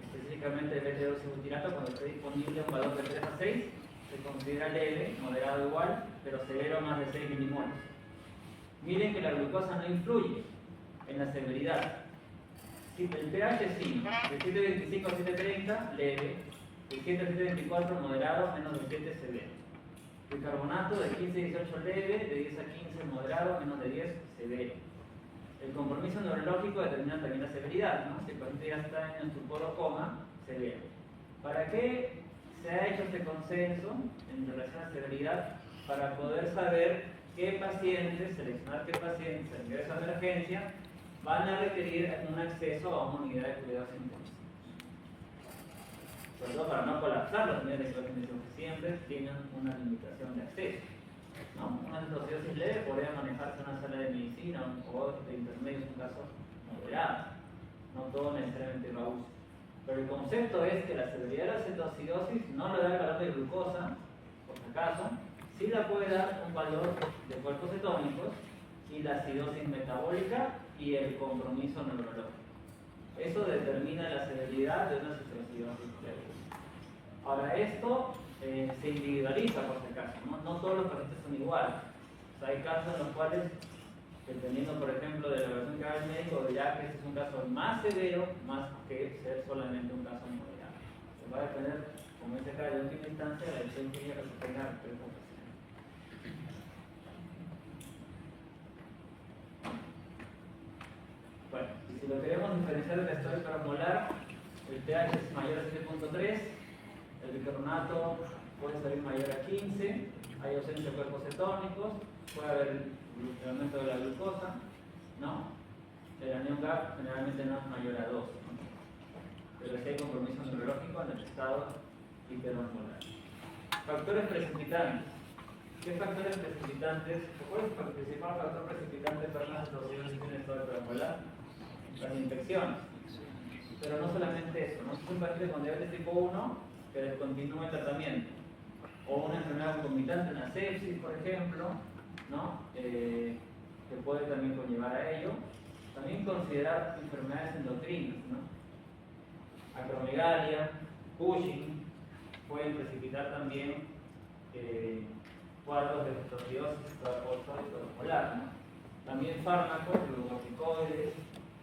específicamente el BT2-ibutirato. Cuando esté disponible un valor de 3 a 6, se considera leve, moderado igual, pero severo más de 6 milimoles. Miren que la glucosa no influye en la severidad. Si el pH es 5, de 7.25 a 7.30, leve, de 7 a 7.24, moderado, menos de 7, severo. Bicarbonato de 15 a 18, leve, de 10 a 15, moderado, menos de 10, severo. El compromiso neurológico determina también la severidad, ¿no? Si el paciente ya está en estupor o coma, severo. ¿Para qué se ha hecho este consenso en relación a severidad? Para poder saber qué pacientes, seleccionar qué pacientes al ingreso de emergencia van a requerir un acceso a una unidad de cuidados intensivos. Sobre todo para no colapsar las unidades de cuidados intensivos, que siempre tienen una limitación de acceso, ¿no? Una cetoacidosis leve podría manejarse en una sala de medicina o de intermedio en un caso moderado. No todo necesariamente va a uso. Pero el concepto es que la severidad de la cetoacidosis no le da el valor de glucosa, por si acaso, sí la puede dar un valor de cuerpos cetónicos y la acidosis metabólica y el compromiso neurológico. Eso determina la severidad de una cetoacidosis leve. Ahora, esto se individualiza por si acaso, no todos los pacientes son iguales. O sea, hay casos en los cuales, dependiendo por ejemplo de la evaluación que haga el médico, ya que ese es un caso más severo, más que ser solamente un caso moderado. Va a depender, como dice acá, de última instancia, de la decisión clínica que se tenga respecto al paciente. Bueno, y si lo queremos diferenciar del estado hipermolar, el pH es mayor a 7.3, el bicarbonato puede salir mayor a 15, hay ausencia de cuerpos cetónicos, puede haber aumento de la glucosa, ¿no? El anión GAP generalmente no es mayor a 2, ¿no? Pero sí hay compromiso neurológico en el estado hipermolar. Factores precipitantes. ¿Qué factores precipitantes? ¿Cuál es el principal factor precipitante para una cetoacidosis en el estado hipermolar? Las infecciones. Pero no solamente eso, ¿no? Si es un paciente con diabetes tipo 1 que descontinúa el tratamiento, o una enfermedad concomitante, una sepsis, por ejemplo, ¿no? Que puede también conllevar a ello. También considerar enfermedades endocrinas, ¿no? Acromegalia, Cushing, pueden precipitar también cuadros de cetoacidosis hipermolar, ¿no? También fármacos, glucocorticoides,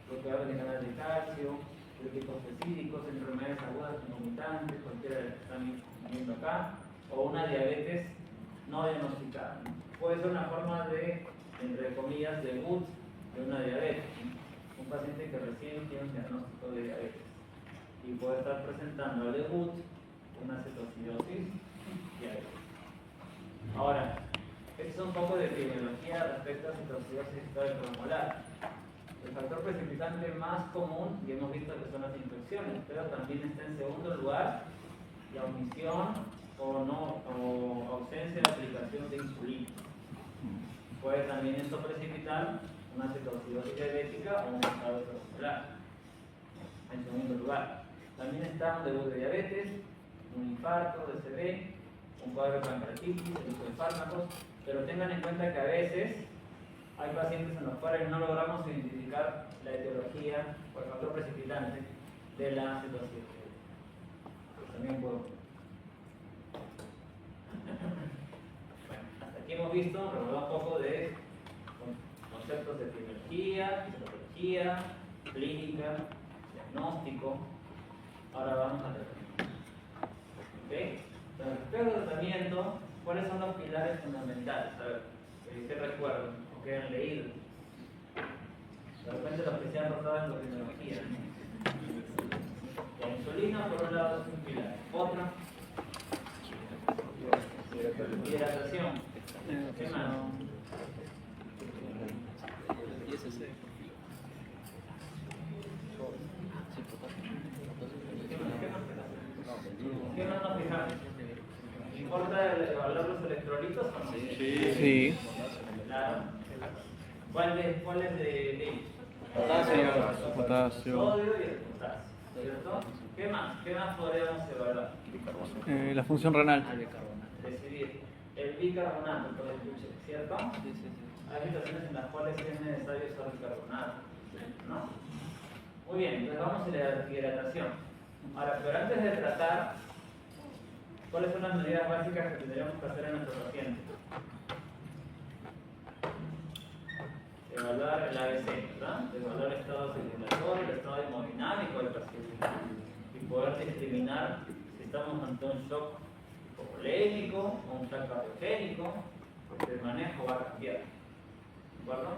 bloqueadores de canal de calcio, glucosídicos, enfermedades agudas concomitantes, cualquiera de las que están viendo acá, o una diabetes no diagnosticada. Puede ser una forma de, entre comillas, debut de una diabetes, ¿no? Un paciente que recién tiene un diagnóstico de diabetes y puede estar presentando al debut una cetoacidosis diabetes. Ahora, esto es un poco de epidemiología respecto a cetoacidosis hipermolar. El factor precipitante más común, y hemos visto que son las infecciones, pero también está en segundo lugar la omisión o ausencia de aplicación de insulina. Puede también esto precipitar una cetoacidosis diabética o un estado hipermolar. En segundo lugar, también está un debut de diabetes, un infarto, DCB, un cuadro de pancreatitis, el uso de fármacos, pero tengan en cuenta que a veces hay pacientes en los cuales no logramos identificar la etiología o el factor precipitante de la cetoacidosis. También puedo. Bueno, hasta aquí hemos visto, recordar un poco de conceptos de epidemiología, fisiología, clínica, diagnóstico. Ahora vamos a tratamiento. ¿Okay? Respecto al tratamiento, ¿cuáles son los pilares fundamentales? A ver, que recuerden o que han leído. De repente los que se han rotado en la epidemiología. La insulina, por un lado, es un pilar. Otra, hidratación. ¿Qué más? ¿Qué más nos fijamos? ¿Importa evaluar los electrolitos o no? Sí. Claro. ¿Cuáles de ellos? Potasio. Sodio y el potasio, ¿cierto? ¿Qué más? ¿Qué más podríamos evaluar? La función renal. Decidir. El bicarbonato, por ejemplo, ¿cierto? Hay situaciones en las cuales es necesario usar bicarbonato, ¿no? Muy bien, entonces vamos a la hidratación. Ahora, pero antes de tratar, ¿cuáles son las medidas básicas que tendríamos que hacer en nuestro paciente? Evaluar el ABC, ¿verdad? Evaluar el estado circulatorio, el estado hemodinámico del paciente y poder discriminar si estamos ante un shock hipovolémico o un shock cardiogénico, porque el manejo va a cambiar. ¿De acuerdo?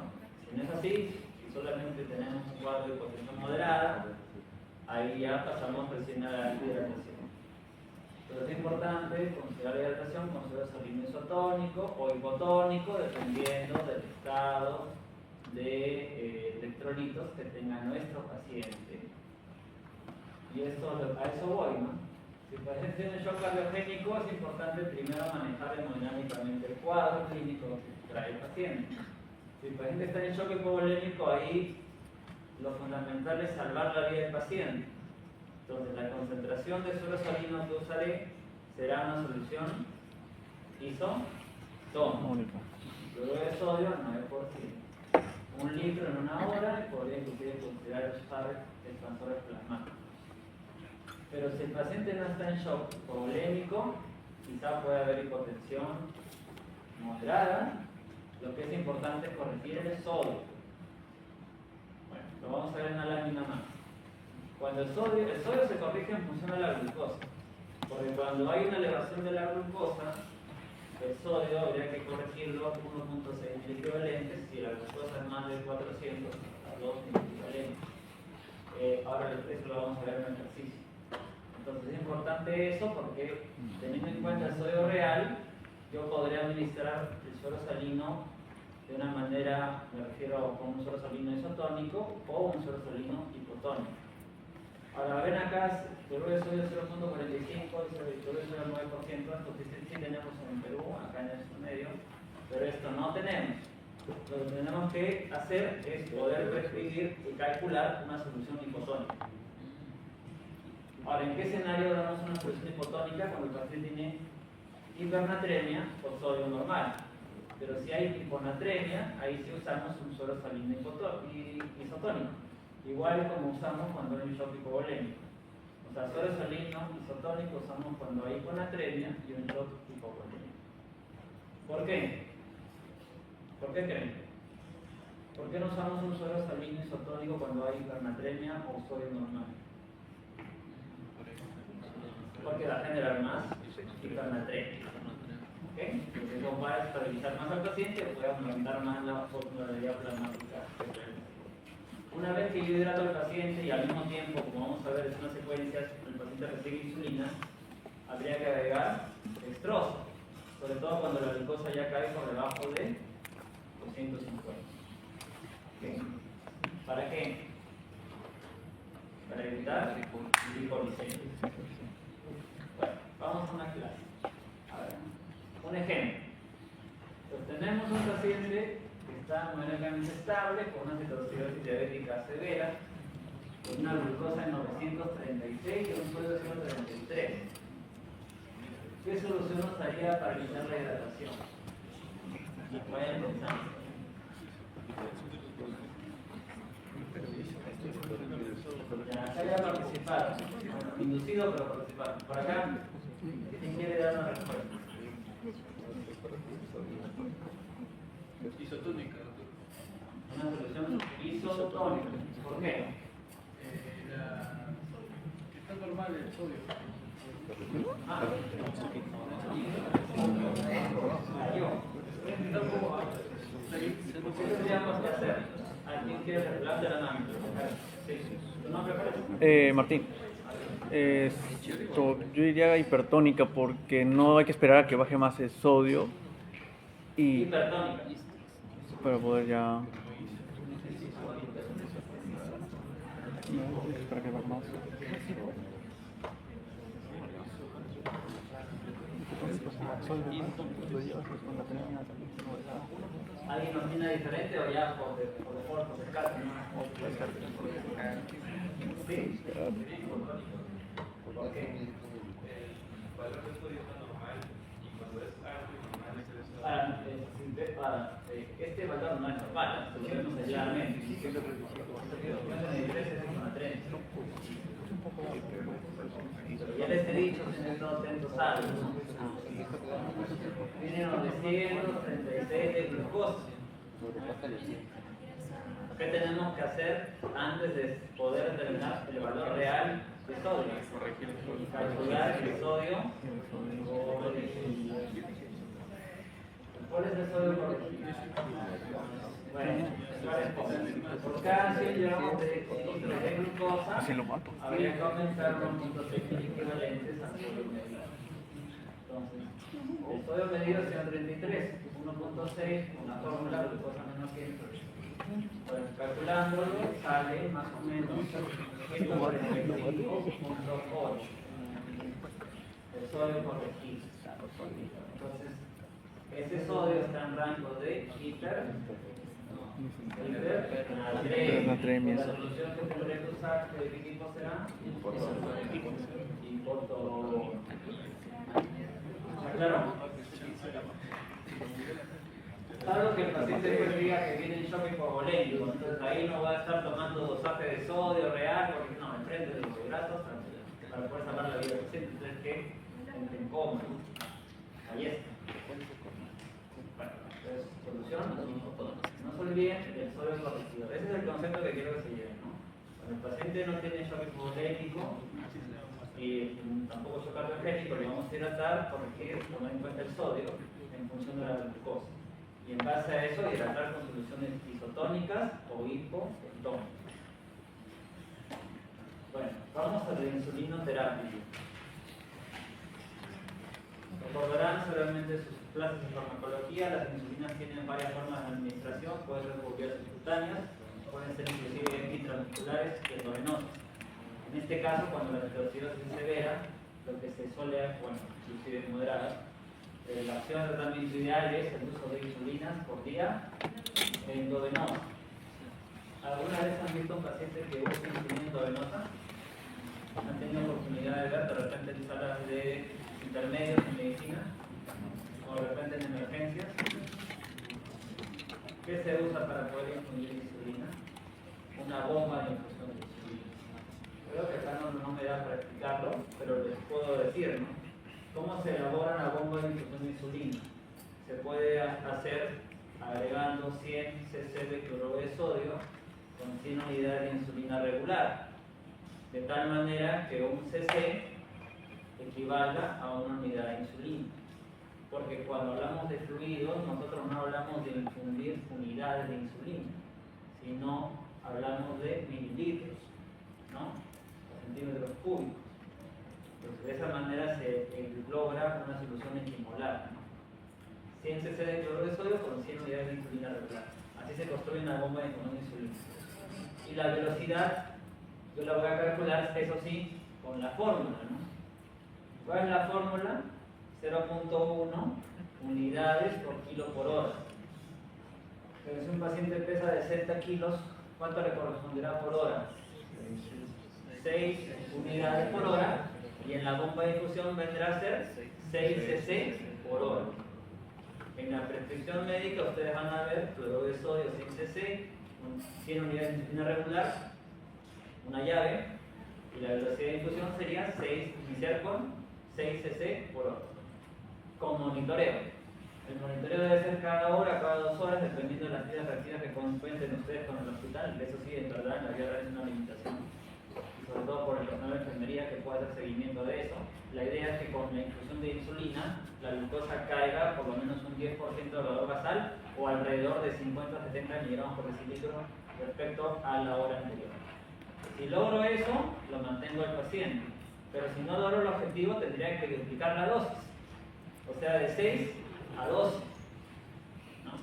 Si no es así, si solamente tenemos un cuadro de hipotensión moderada, ahí ya pasamos recién a la hidratación. Pero es importante considerar la hidratación con suero salino isotónico o hipotónico, dependiendo del estado de electrolitos que tenga nuestro paciente. Y a eso voy, ¿no? Si el paciente tiene un shock cardiogénico, es importante primero manejar hemodinámicamente el cuadro clínico que trae el paciente. Si el paciente está en shock hipovolémico, ahí lo fundamental es salvar la vida del paciente. Entonces, la concentración de suero salino que usaré será una solución isotónica. Luego de sodio, 9%. 1 litro en 1 hora, y podría inclusive considerar usar expansores plasmáticos. Pero si el paciente no está en shock hipovolémico, quizá puede haber hipotensión moderada. Lo que es importante es corregir el sodio. Bueno, lo vamos a ver en una lámina más. Cuando el sodio se corrige en función de la glucosa, porque cuando hay una elevación de la glucosa, el sodio habría que corregirlo 1.6 equivalentes, si la glucosa es más de 400 a 2 equivalentes. Ahora eso lo vamos a ver en el ejercicio. Entonces es importante eso porque, teniendo en cuenta el sodio real, yo podría administrar el suero salino de una manera, me refiero con un suero salino isotónico o un suero salino hipotónico. Ahora ven acá, cloruro de sodio 0.45, cloruro de sodio 9%, esto sí tenemos en Perú, acá en el medio, pero esto no tenemos. Lo que tenemos que hacer es poder prescribir y calcular una solución hipotónica. Ahora, ¿en qué escenario damos una solución hipotónica? Cuando el paciente tiene hipernatremia o sodio normal. Pero si hay hiponatremia, ahí sí usamos un suero salino isotónico. Igual como usamos cuando hay un shock hipovolémico. O sea, suero salino isotónico usamos cuando hay hiponatremia y un shock hipovolémico. ¿Por qué? ¿Por qué creen? ¿Por qué no usamos un suero salino isotónico cuando hay hipernatremia o sodio normal? Porque va a generar más hipernatremia. ¿Okay? Porque eso va a estabilizar más al paciente y puede aumentar más la osmolaridad plasmática. Una vez que yo hidrato al paciente y al mismo tiempo, como vamos a ver, es una secuencia, el paciente recibe insulina, habría que agregar dextrosa, sobre todo cuando la glucosa ya cae por debajo de 250. ¿Okay? ¿Para qué? Para evitar hipoglicemia. Bueno, vamos a una clase. A ver, un ejemplo. Pues tenemos un paciente que está numericamente estable, con una cetoacidosis diabética severa, con una glucosa de 936 y un sodio de 133. ¿Qué solución nos haría para evitar la hidratación? Vayan pensando. Ya, acá ya participaron. Inducido, pero participaron. Por acá, ¿quién quiere dar una respuesta? Isotónica. Una solución isotónica. ¿Por qué? Está normal el sodio. Ah, ¿qué tendríamos que hacer? ¿Alguien quiere levante la mano? Sí. ¿Tu nombre cuál es? Martín. Yo diría hipertónica porque no hay que esperar a que baje más el sodio y Hipertónica. para poder ya para que baje más. ¿Alguien opina diferente o ya por default, por descarte? Sí. ¿Por qué? Este valor normal, subimos aisladamente. Pero ya les he dicho, tienen todos atentos algo. Tienen 936 de glucosa. ¿Qué tenemos que hacer antes de poder determinar el valor real de sodio? Calcular el sodio corregido. ¿Cuál es el sodio corregido? Bueno, por cada 100 gramos de glucosa, habría que aumentar unos puntos equivalentes al sodio medido. Entonces, el sodio medido es 133, 1.6, una fórmula glucosa menos 100. Bueno, calculándolo sale más o menos 145.8 el sodio corregido. Entonces, ese sodio está en rango de hipernatremia. La solución que tendré que usar, ¿de qué tipo será? Hipoto. Claro. Salvo que el paciente después diga que viene en shock hipovolémico, entonces ahí no va a estar tomando dosaje de sodio real, porque no, enfrente de los hidratos para poder salvar la vida del paciente, entonces que entre en coma. Ahí está. Bueno, entonces, solución, no se olviden del sodio corregido. Ese es el concepto que quiero que se lleven, ¿no? Cuando el paciente no tiene shock hipovolémico y tampoco shock cardiogénico, le vamos a hidratar porque tomar en cuenta el sodio en función de la glucosa. Y en base a eso, hidratar con soluciones isotónicas o hipotónicas. Bueno, vamos a la insulinoterapia. Recordarán seguramente sus clases de farmacología. Las insulinas tienen varias formas de administración, pueden ser por vías subcutáneas, pueden ser inclusive intramusculares y endovenosas. En este caso, cuando la ketoacidosis es severa, lo que se suele, bueno, inclusive moderada, la opción de tratamiento ideal es el uso de insulinas por día endovenosa. ¿Alguna vez han visto un paciente que usa insulina endovenosa? ¿Han tenido oportunidad de ver de repente en salas de intermedios en medicina? ¿O de repente en emergencias? ¿Qué se usa para poder infundir insulina? Una bomba de infusión de insulina. Creo que acá no me da para explicarlo, pero les puedo decir, ¿no? ¿Cómo se elabora una bomba de infusión de insulina? Se puede hacer agregando 100 cc de cloruro de sodio con 100 unidades de insulina regular, de tal manera que un cc equivalga a una unidad de insulina. Porque cuando hablamos de fluidos, nosotros no hablamos de infundir unidades de insulina, sino hablamos de mililitros, ¿no? Centímetros cúbicos. Entonces, de esa manera se logra una solución equimolar, ¿no? 100 cc de cloruro de sodio con 100 unidades de insulina regular. Así se construye una bomba de insulina. Y la velocidad, yo la voy a calcular, eso sí, con la fórmula, ¿no? ¿Cuál es la fórmula? 0.1 unidades por kilo por hora. Pero si un paciente pesa de 60 kilos, ¿cuánto le corresponderá por hora? 6 unidades por hora. Y en la bomba de infusión vendrá a ser 6 cc por hora. En la prescripción médica ustedes van a ver cloruro de sodio 100 cc, 100 unidades de insulina regular, una llave, y la velocidad de infusión sería iniciar con 6 cc por hora. Con monitoreo. El monitoreo debe ser cada hora, cada 2 horas, dependiendo de las vidas reactivas que cuenten ustedes con el hospital. Eso sí, en verdad, en la vida real es una limitación. Sobre todo por el personal de enfermería que puede hacer seguimiento de eso. La idea es que con la infusión de insulina la glucosa caiga por lo menos un 10% del valor basal o alrededor de 50 a 70 miligramos por decilitro respecto a la hora anterior. Si logro eso, lo mantengo al paciente, pero si no logro el objetivo tendría que duplicar la dosis, o sea, de 6 a 12, ¿no?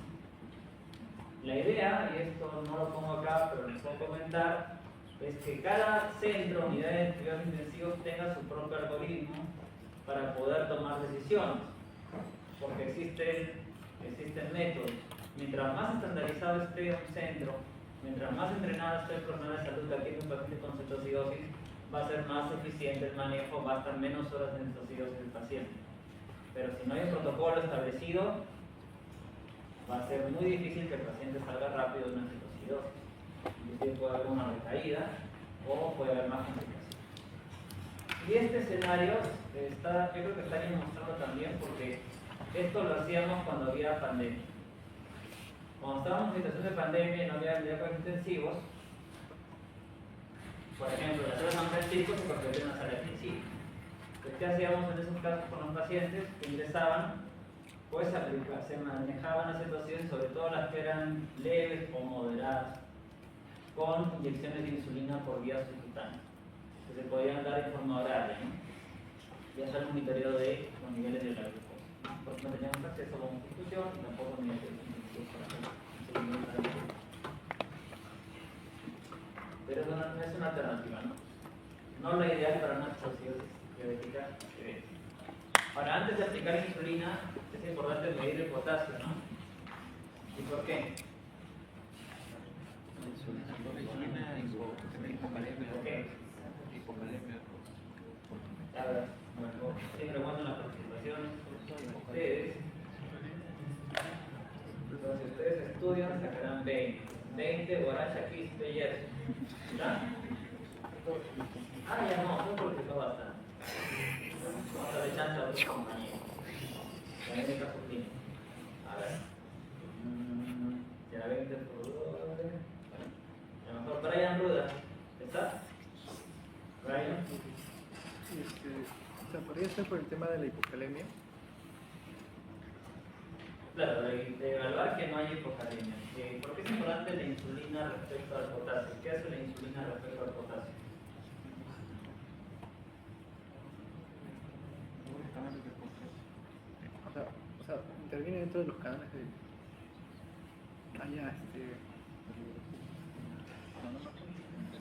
La idea, y esto no lo pongo acá pero les puedo comentar, es que cada centro, unidad de cuidados intensivos, tenga su propio algoritmo para poder tomar decisiones, porque existen métodos. Mientras más estandarizado esté un centro, mientras más entrenado esté el personal de salud que atiende un paciente con cetoacidosis, va a ser más eficiente el manejo, va a estar menos horas en cetoacidosis del paciente. Pero si no hay un protocolo establecido, va a ser muy difícil que el paciente salga rápido de una citocidosis. Inclusive puede haber una recaída o puede haber más complicaciones. Y este escenario está, yo creo que está bien mostrado también porque esto lo hacíamos cuando había pandemia. Cuando estábamos en situación de pandemia y no había cuidados intensivos, por ejemplo, la sala de San Francisco se convirtió en una sala intensiva. Entonces, ¿qué hacíamos en esos casos con los pacientes que ingresaban? Pues se manejaban las situaciones, sobre todo las que eran leves o moderadas, con inyecciones de insulina por vía subcutánea, que se podían dar en forma oral, ¿no? Y hacer un monitoreo de los niveles de la glucosa, porque no teníamos acceso a la institución y tampoco niveles de intensivo para hacer un seguimiento de la glucosa. Pero eso no es una alternativa, ¿no? No la ideal para una citocidosis diabética severa. Ahora, antes de aplicar insulina, es importante medir el potasio, ¿no? ¿Y por qué? ¿Por qué? Ahora, siempre cuando en las participaciones, ustedes, entonces ustedes estudian, sacarán 20 borracha, aquí, ayer. ¿Ya? Ya no, no porque no bastante. Vamos a darle chance a otros compañeros. En este caso, a ver. Ya 20 por 2. A lo mejor Brian Ruda. ¿Está? Brian. O sea, podría ser por el tema de la hipocalemia. Claro, de evaluar que no hay hipocalemia. ¿Por qué es importante la insulina respecto al potasio? ¿Qué hace la insulina respecto al potasio? O sea, interviene dentro de los canales de...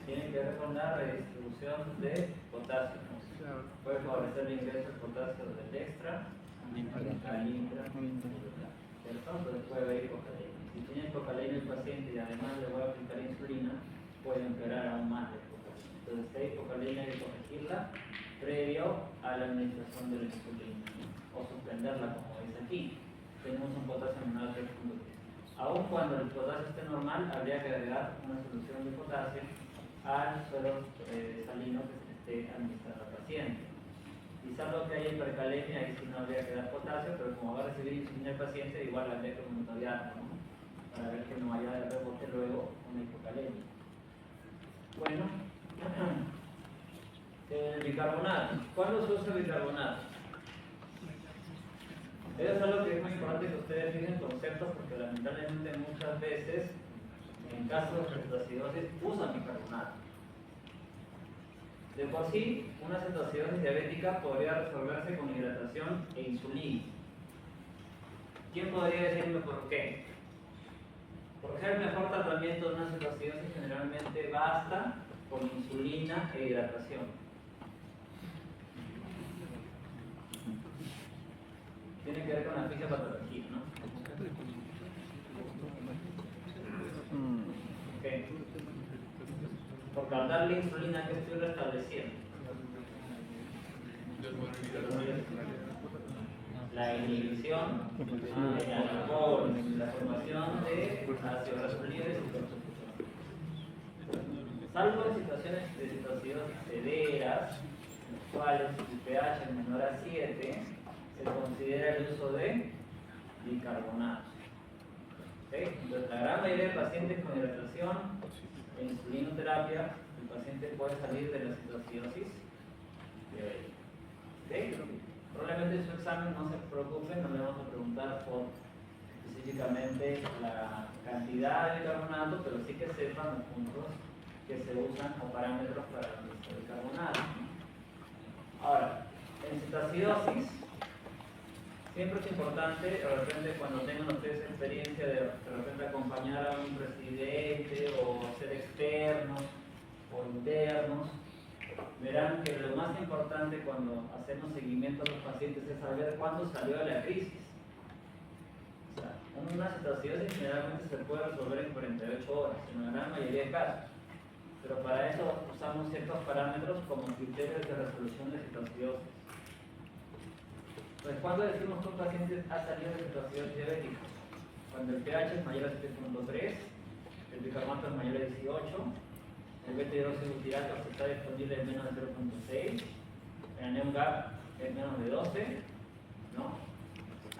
Tiene que ver con la redistribución de potasio. Claro. Puede favorecer el ingreso de potasio del extra al intra. Entonces puede haber hipocalemia. Si tiene hipocalemia el paciente y además le voy a aplicar insulina, puede empeorar aún más la hipocalemia. Entonces, si hay hipocalemia hay que corregirla previo a la administración de la insulina, ¿no? O suspenderla, como dice aquí. Tenemos un potasio menor de 3.3. Aun cuando el potasio esté normal, habría que agregar una solución de potasio al suelo salino que se esté administrando al paciente. Quizás lo que hay hipercalemia, ahí sí no habría que dar potasio, pero como va a recibir insulina el paciente, igual habría que monitorearlo, ¿no? Para ver que no haya de rebote luego una hipocalemia. Bueno, el bicarbonato. ¿Cuándo se usa el bicarbonato? Eso es algo que es muy importante que ustedes fijen conceptos, porque lamentablemente muchas veces, en casos de cetoacidosis, usan bicarbonato. De por sí, una cetoacidosis diabética podría resolverse con hidratación e insulina. ¿Quién podría decirme por qué? Porque el mejor tratamiento de una cetoacidosis generalmente basta con insulina e hidratación. Tiene que ver con la fisiopatología, ¿no? Okay. Porque al darle insulina, ¿qué estoy restableciendo? La inhibición del alcohol, la formación de ácidos grasos libres y toxicidad. Salvo en situaciones de cetoacidosis severas, en las cuales el pH es menor a 7, se considera el uso de bicarbonato. ¿Okay? Entonces, la gran mayoría de pacientes con hidratación e insulinoterapia, el paciente puede salir de la cetoacidosis diabética. ¿Okay? Probablemente en su examen no se preocupen, no le vamos a preguntar por específicamente la cantidad de bicarbonato, pero sí que sepan los puntos que se usan o parámetros para el bicarbonato. Ahora, en cetoacidosis, siempre es importante, de repente cuando tengan ustedes experiencia de repente acompañar a un residente o ser externos o internos, verán que lo más importante cuando hacemos seguimiento a los pacientes es saber cuándo salió de la crisis. O sea, una cetoacidosis generalmente se puede resolver en 48 horas, en la gran mayoría de casos. Pero para eso usamos ciertos parámetros como criterios de resolución de cetoacidosis. Entonces, ¿cuándo decimos que un paciente ha salido de cetoacidosis diabética? Cuando el pH es mayor a 7.3, el bicarbonato es mayor a 18, el beta-hidroxibutirato está disponible en menos de 0.6, el anión GAP es menos de 12, ¿no?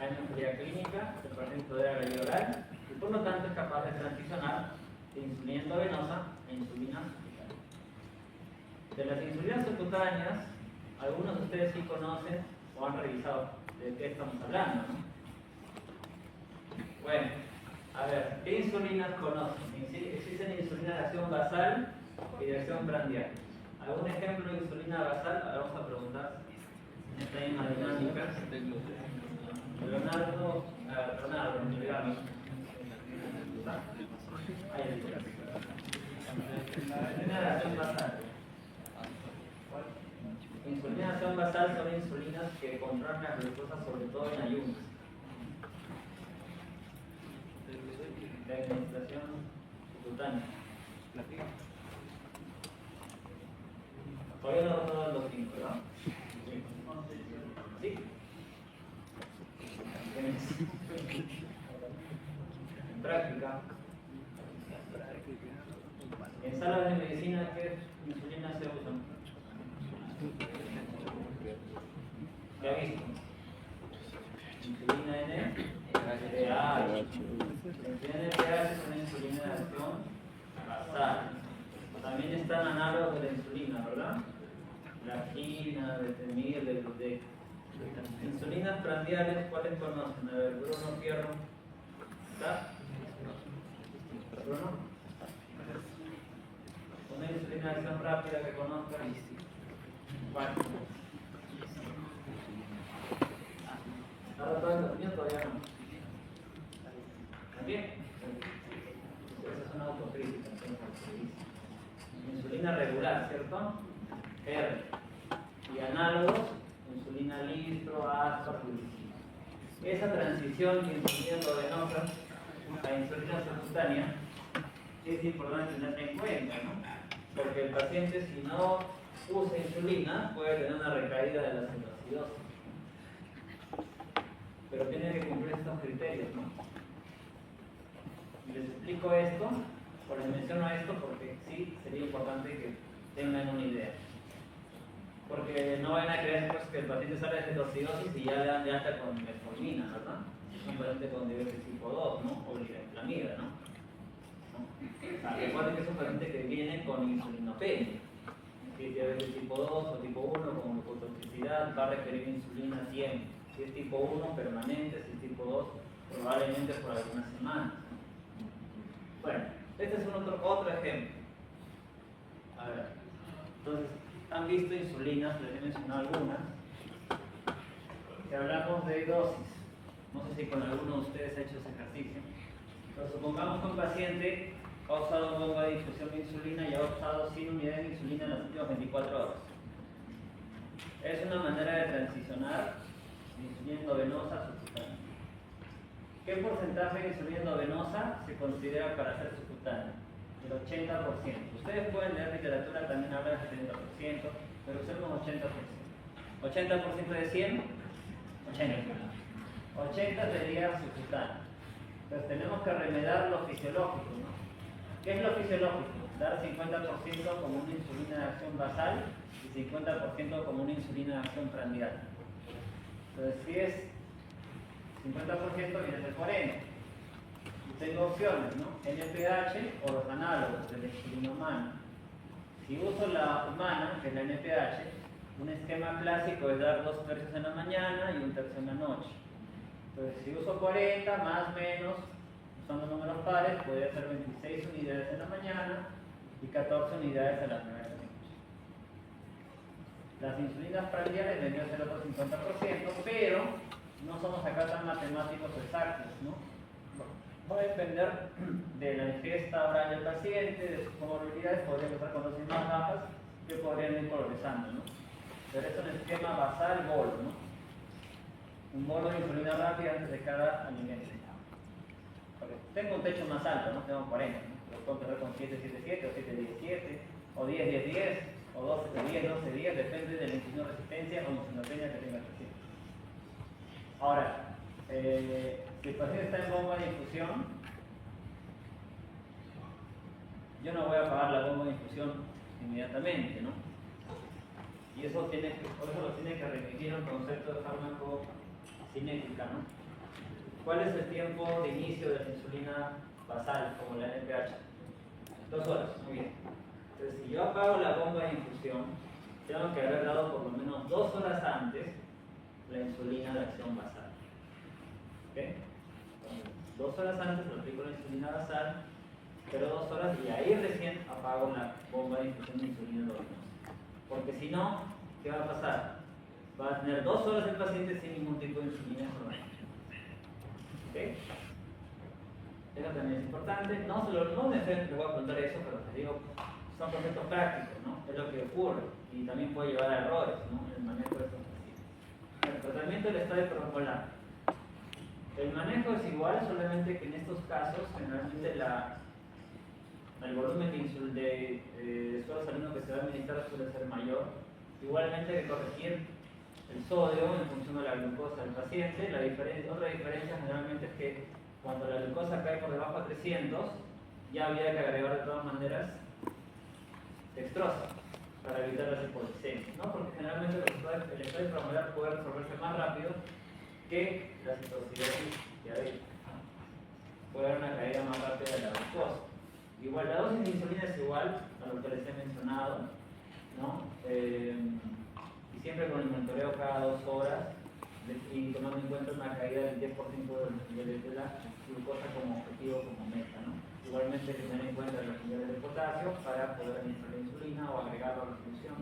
Hay mejoría clínica, el paciente tolera la vía oral y por lo tanto es capaz de transicionar de insulina endovenosa a insulina subcutánea. De las insulinas subcutáneas, algunos de ustedes sí conocen o han revisado de qué estamos hablando, ¿no? Bueno, a ver, ¿qué insulinas conocen? Existen insulina de acción basal y de acción prandial. ¿Algún ejemplo de insulina basal? Ahora vamos a preguntar en esta misma dinámica. Leonardo, digamos. Ahí está. Insulina de acción basal. Insulina de acción basal son insulinas que controlan la glucosa sobre todo en ayunas. De administración subcutánea. Todavía no todos los 5, ¿no? ¿Sí? En práctica. En salas de medicina, ¿qué insulina se usan? ¿Qué ha visto? Insulina NPH. Insulina NPH es una insulina de acción basal. También están análogos de la insulina, ¿verdad? La quina, Detemir, Degludec. Insulinas prandiales, ¿cuáles conocen? A ver, Bruno Fierro. ¿Está? ¿Bruno? Una insulina de acción rápida que conozcan. ¿Cuál? ¿Ahora todo el niño todavía no? ¿También? Esa es una autocrítica. Insulina regular, ¿cierto? R. Y análogos, insulina listro, aspar, glucina. Esa transición de insulina endovenosa a insulina subcutánea es importante tenerla en cuenta, ¿no? Porque el paciente, si no usa insulina, puede tener una recaída de la cetoacidosis. Pero tiene que cumplir estos criterios, ¿no? Y les explico esto, o les menciono esto porque sí sería importante que tengan una idea. Porque no van a creer pues, que el paciente sale de cetoacidosis y ya le dan de alta con metformina, ¿verdad? Es un paciente con diabetes tipo 2, ¿no? O lirenflamida, ¿no? Recuerden que es un paciente que viene con insulinopenia. Si es diabetes tipo 2 o tipo 1 con glucotoxicidad, va a requerir insulina siempre. Si es tipo 1, permanente, si es tipo 2, probablemente por algunas semanas. Bueno, este es otro ejemplo. A ver, entonces, han visto insulinas, les he mencionado algunas. Si hablamos de dosis, no sé si con alguno de ustedes ha hecho ese ejercicio, pero supongamos que un paciente ha usado bomba de difusión de insulina y ha usado 100 unidades de insulina en las últimas 24 horas. Es una manera de transicionar de insulina endovenosa a subcutánea. ¿Qué porcentaje de insulina endovenosa se considera para ser subcutánea? El 80%. Ustedes pueden leer literatura, también habla del 70%, pero usemos 80%. 80% de 100, 80 sería subcutánea. Entonces tenemos que remediar lo fisiológico, ¿no? ¿Qué es lo fisiológico? Dar 50% como una insulina de acción basal y 50% como una insulina de acción prandial. Entonces si es 50% viene de 40. Tengo opciones, ¿no? NPH o los análogos de la insulina humana. Si uso la humana, que es la NPH, un esquema clásico es dar 2 tercios en la mañana y 1 tercio en la noche. Entonces, si uso 40, más o menos, usando números pares, podría ser 26 unidades en la mañana y 14 unidades en la 9 de la noche. Las insulinas prandiales vendrían a ser otro 50%, pero no somos acá tan matemáticos exactos, ¿no? Va a depender de la ingesta oral del paciente, de sus comorbilidades, podría empezar con dosis más bajas que podrían ir progresando, ¿no? Pero es un esquema basal bolo, ¿no? Un bolo de insulina rápida antes de cada alimento. Porque tengo un techo más alto, ¿no? Tengo 40, ¿no? Lo puedo empezar con 777 o 717 o 10-10-10 o 12-10-12-10, depende de la insulinoresistencia o insulinopenia que tenga el paciente. Ahora, Si el paciente está en bomba de infusión, yo no voy a apagar la bomba de infusión inmediatamente, ¿no? Y eso lo tiene que remitir a un concepto de fármaco cinética, ¿no? ¿Cuál es el tiempo de inicio de la insulina basal, como la NPH? 2 horas, muy bien. Entonces, si yo apago la bomba de infusión, tengo que haber dado por lo menos 2 horas antes la insulina de acción basal. ¿Ok? Entonces, 2 horas antes lo aplico la insulina basal, pero 2 horas y ahí recién apago la bomba de infusión de insulina endovenosa. Porque si no, ¿qué va a pasar? Va a tener 2 horas el paciente sin ningún tipo de insulina en su organismo. ¿Ok? Eso también es importante. No necesariamente les voy a preguntar eso, pero les digo, son conceptos prácticos, ¿no? Es lo que ocurre y también puede llevar a errores, ¿no? El manejo de estos pacientes. El tratamiento del estadio promolar. El manejo es igual, solamente que en estos casos, generalmente el volumen de suero salino que se va a administrar suele ser mayor. Igualmente hay que corregir el sodio en función de la glucosa del paciente. Otra diferencia generalmente es que cuando la glucosa cae por debajo de 300, ya había que agregar de todas maneras dextrosa para evitar las hipoglicemias, ¿no? Porque generalmente el estadio promolar puede resolverse más rápido que la citocidosis diabética, ¿no? Puede haber una caída más rápida de la glucosa. Igual, la dosis de insulina es igual a lo que les he mencionado, ¿no? Y siempre con el monitoreo cada 2 horas y tomando en cuenta una caída del 10% de los niveles de la glucosa como objetivo, como meta, ¿no? Igualmente tener en cuenta los niveles de potasio para poder administrar la insulina o agregarlo a la solución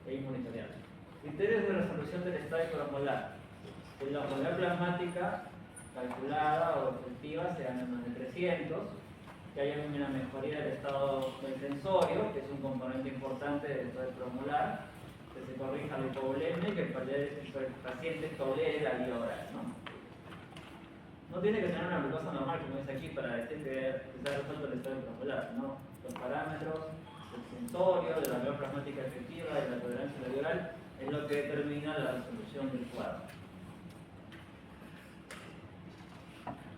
e ir monitoreando. Criterios de resolución del estadio promolar. La osmolaridad plasmática calculada o efectiva se gana más de 300, que haya una mejoría del estado del sensorio, que es un componente importante del estadio promolar, que se corrija la hipovolemia y que el paciente tolere la vía oral, ¿no? No tiene que tener una glucosa normal, como dice aquí, para decir que se ha resuelto el estadio promolar, sino los parámetros del sensorio, de la vía plasmática efectiva, de la tolerancia a la vía oral, es lo que determina la resolución del cuadro.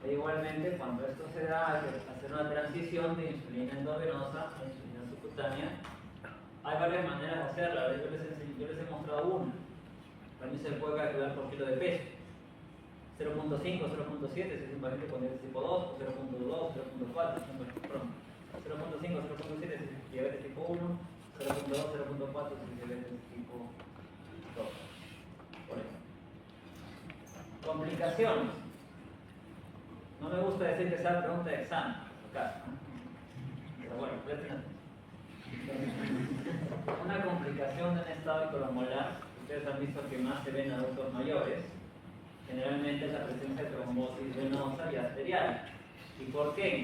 E igualmente, cuando esto se da, hay que hacer una transición de insulina endovenosa a insulina subcutánea. Hay varias maneras de hacerla. Yo les he mostrado una. También se puede calcular por kilo de peso. 0.5, 0.7 si es un paciente con diabetes tipo 2, o 0.2, 0.4, 0.5, 0.7 si es diabetes tipo 1, 0.2, 0.4 si es diabetes tipo 2. Por eso. Complicaciones. No me gusta decir que sea pregunta de examen, acá, ¿no? Pero bueno, presten atención. Una complicación de un estado hiperomolar, ustedes han visto que más se ven en adultos mayores, generalmente es la presencia de trombosis venosa y arterial. ¿Y por qué?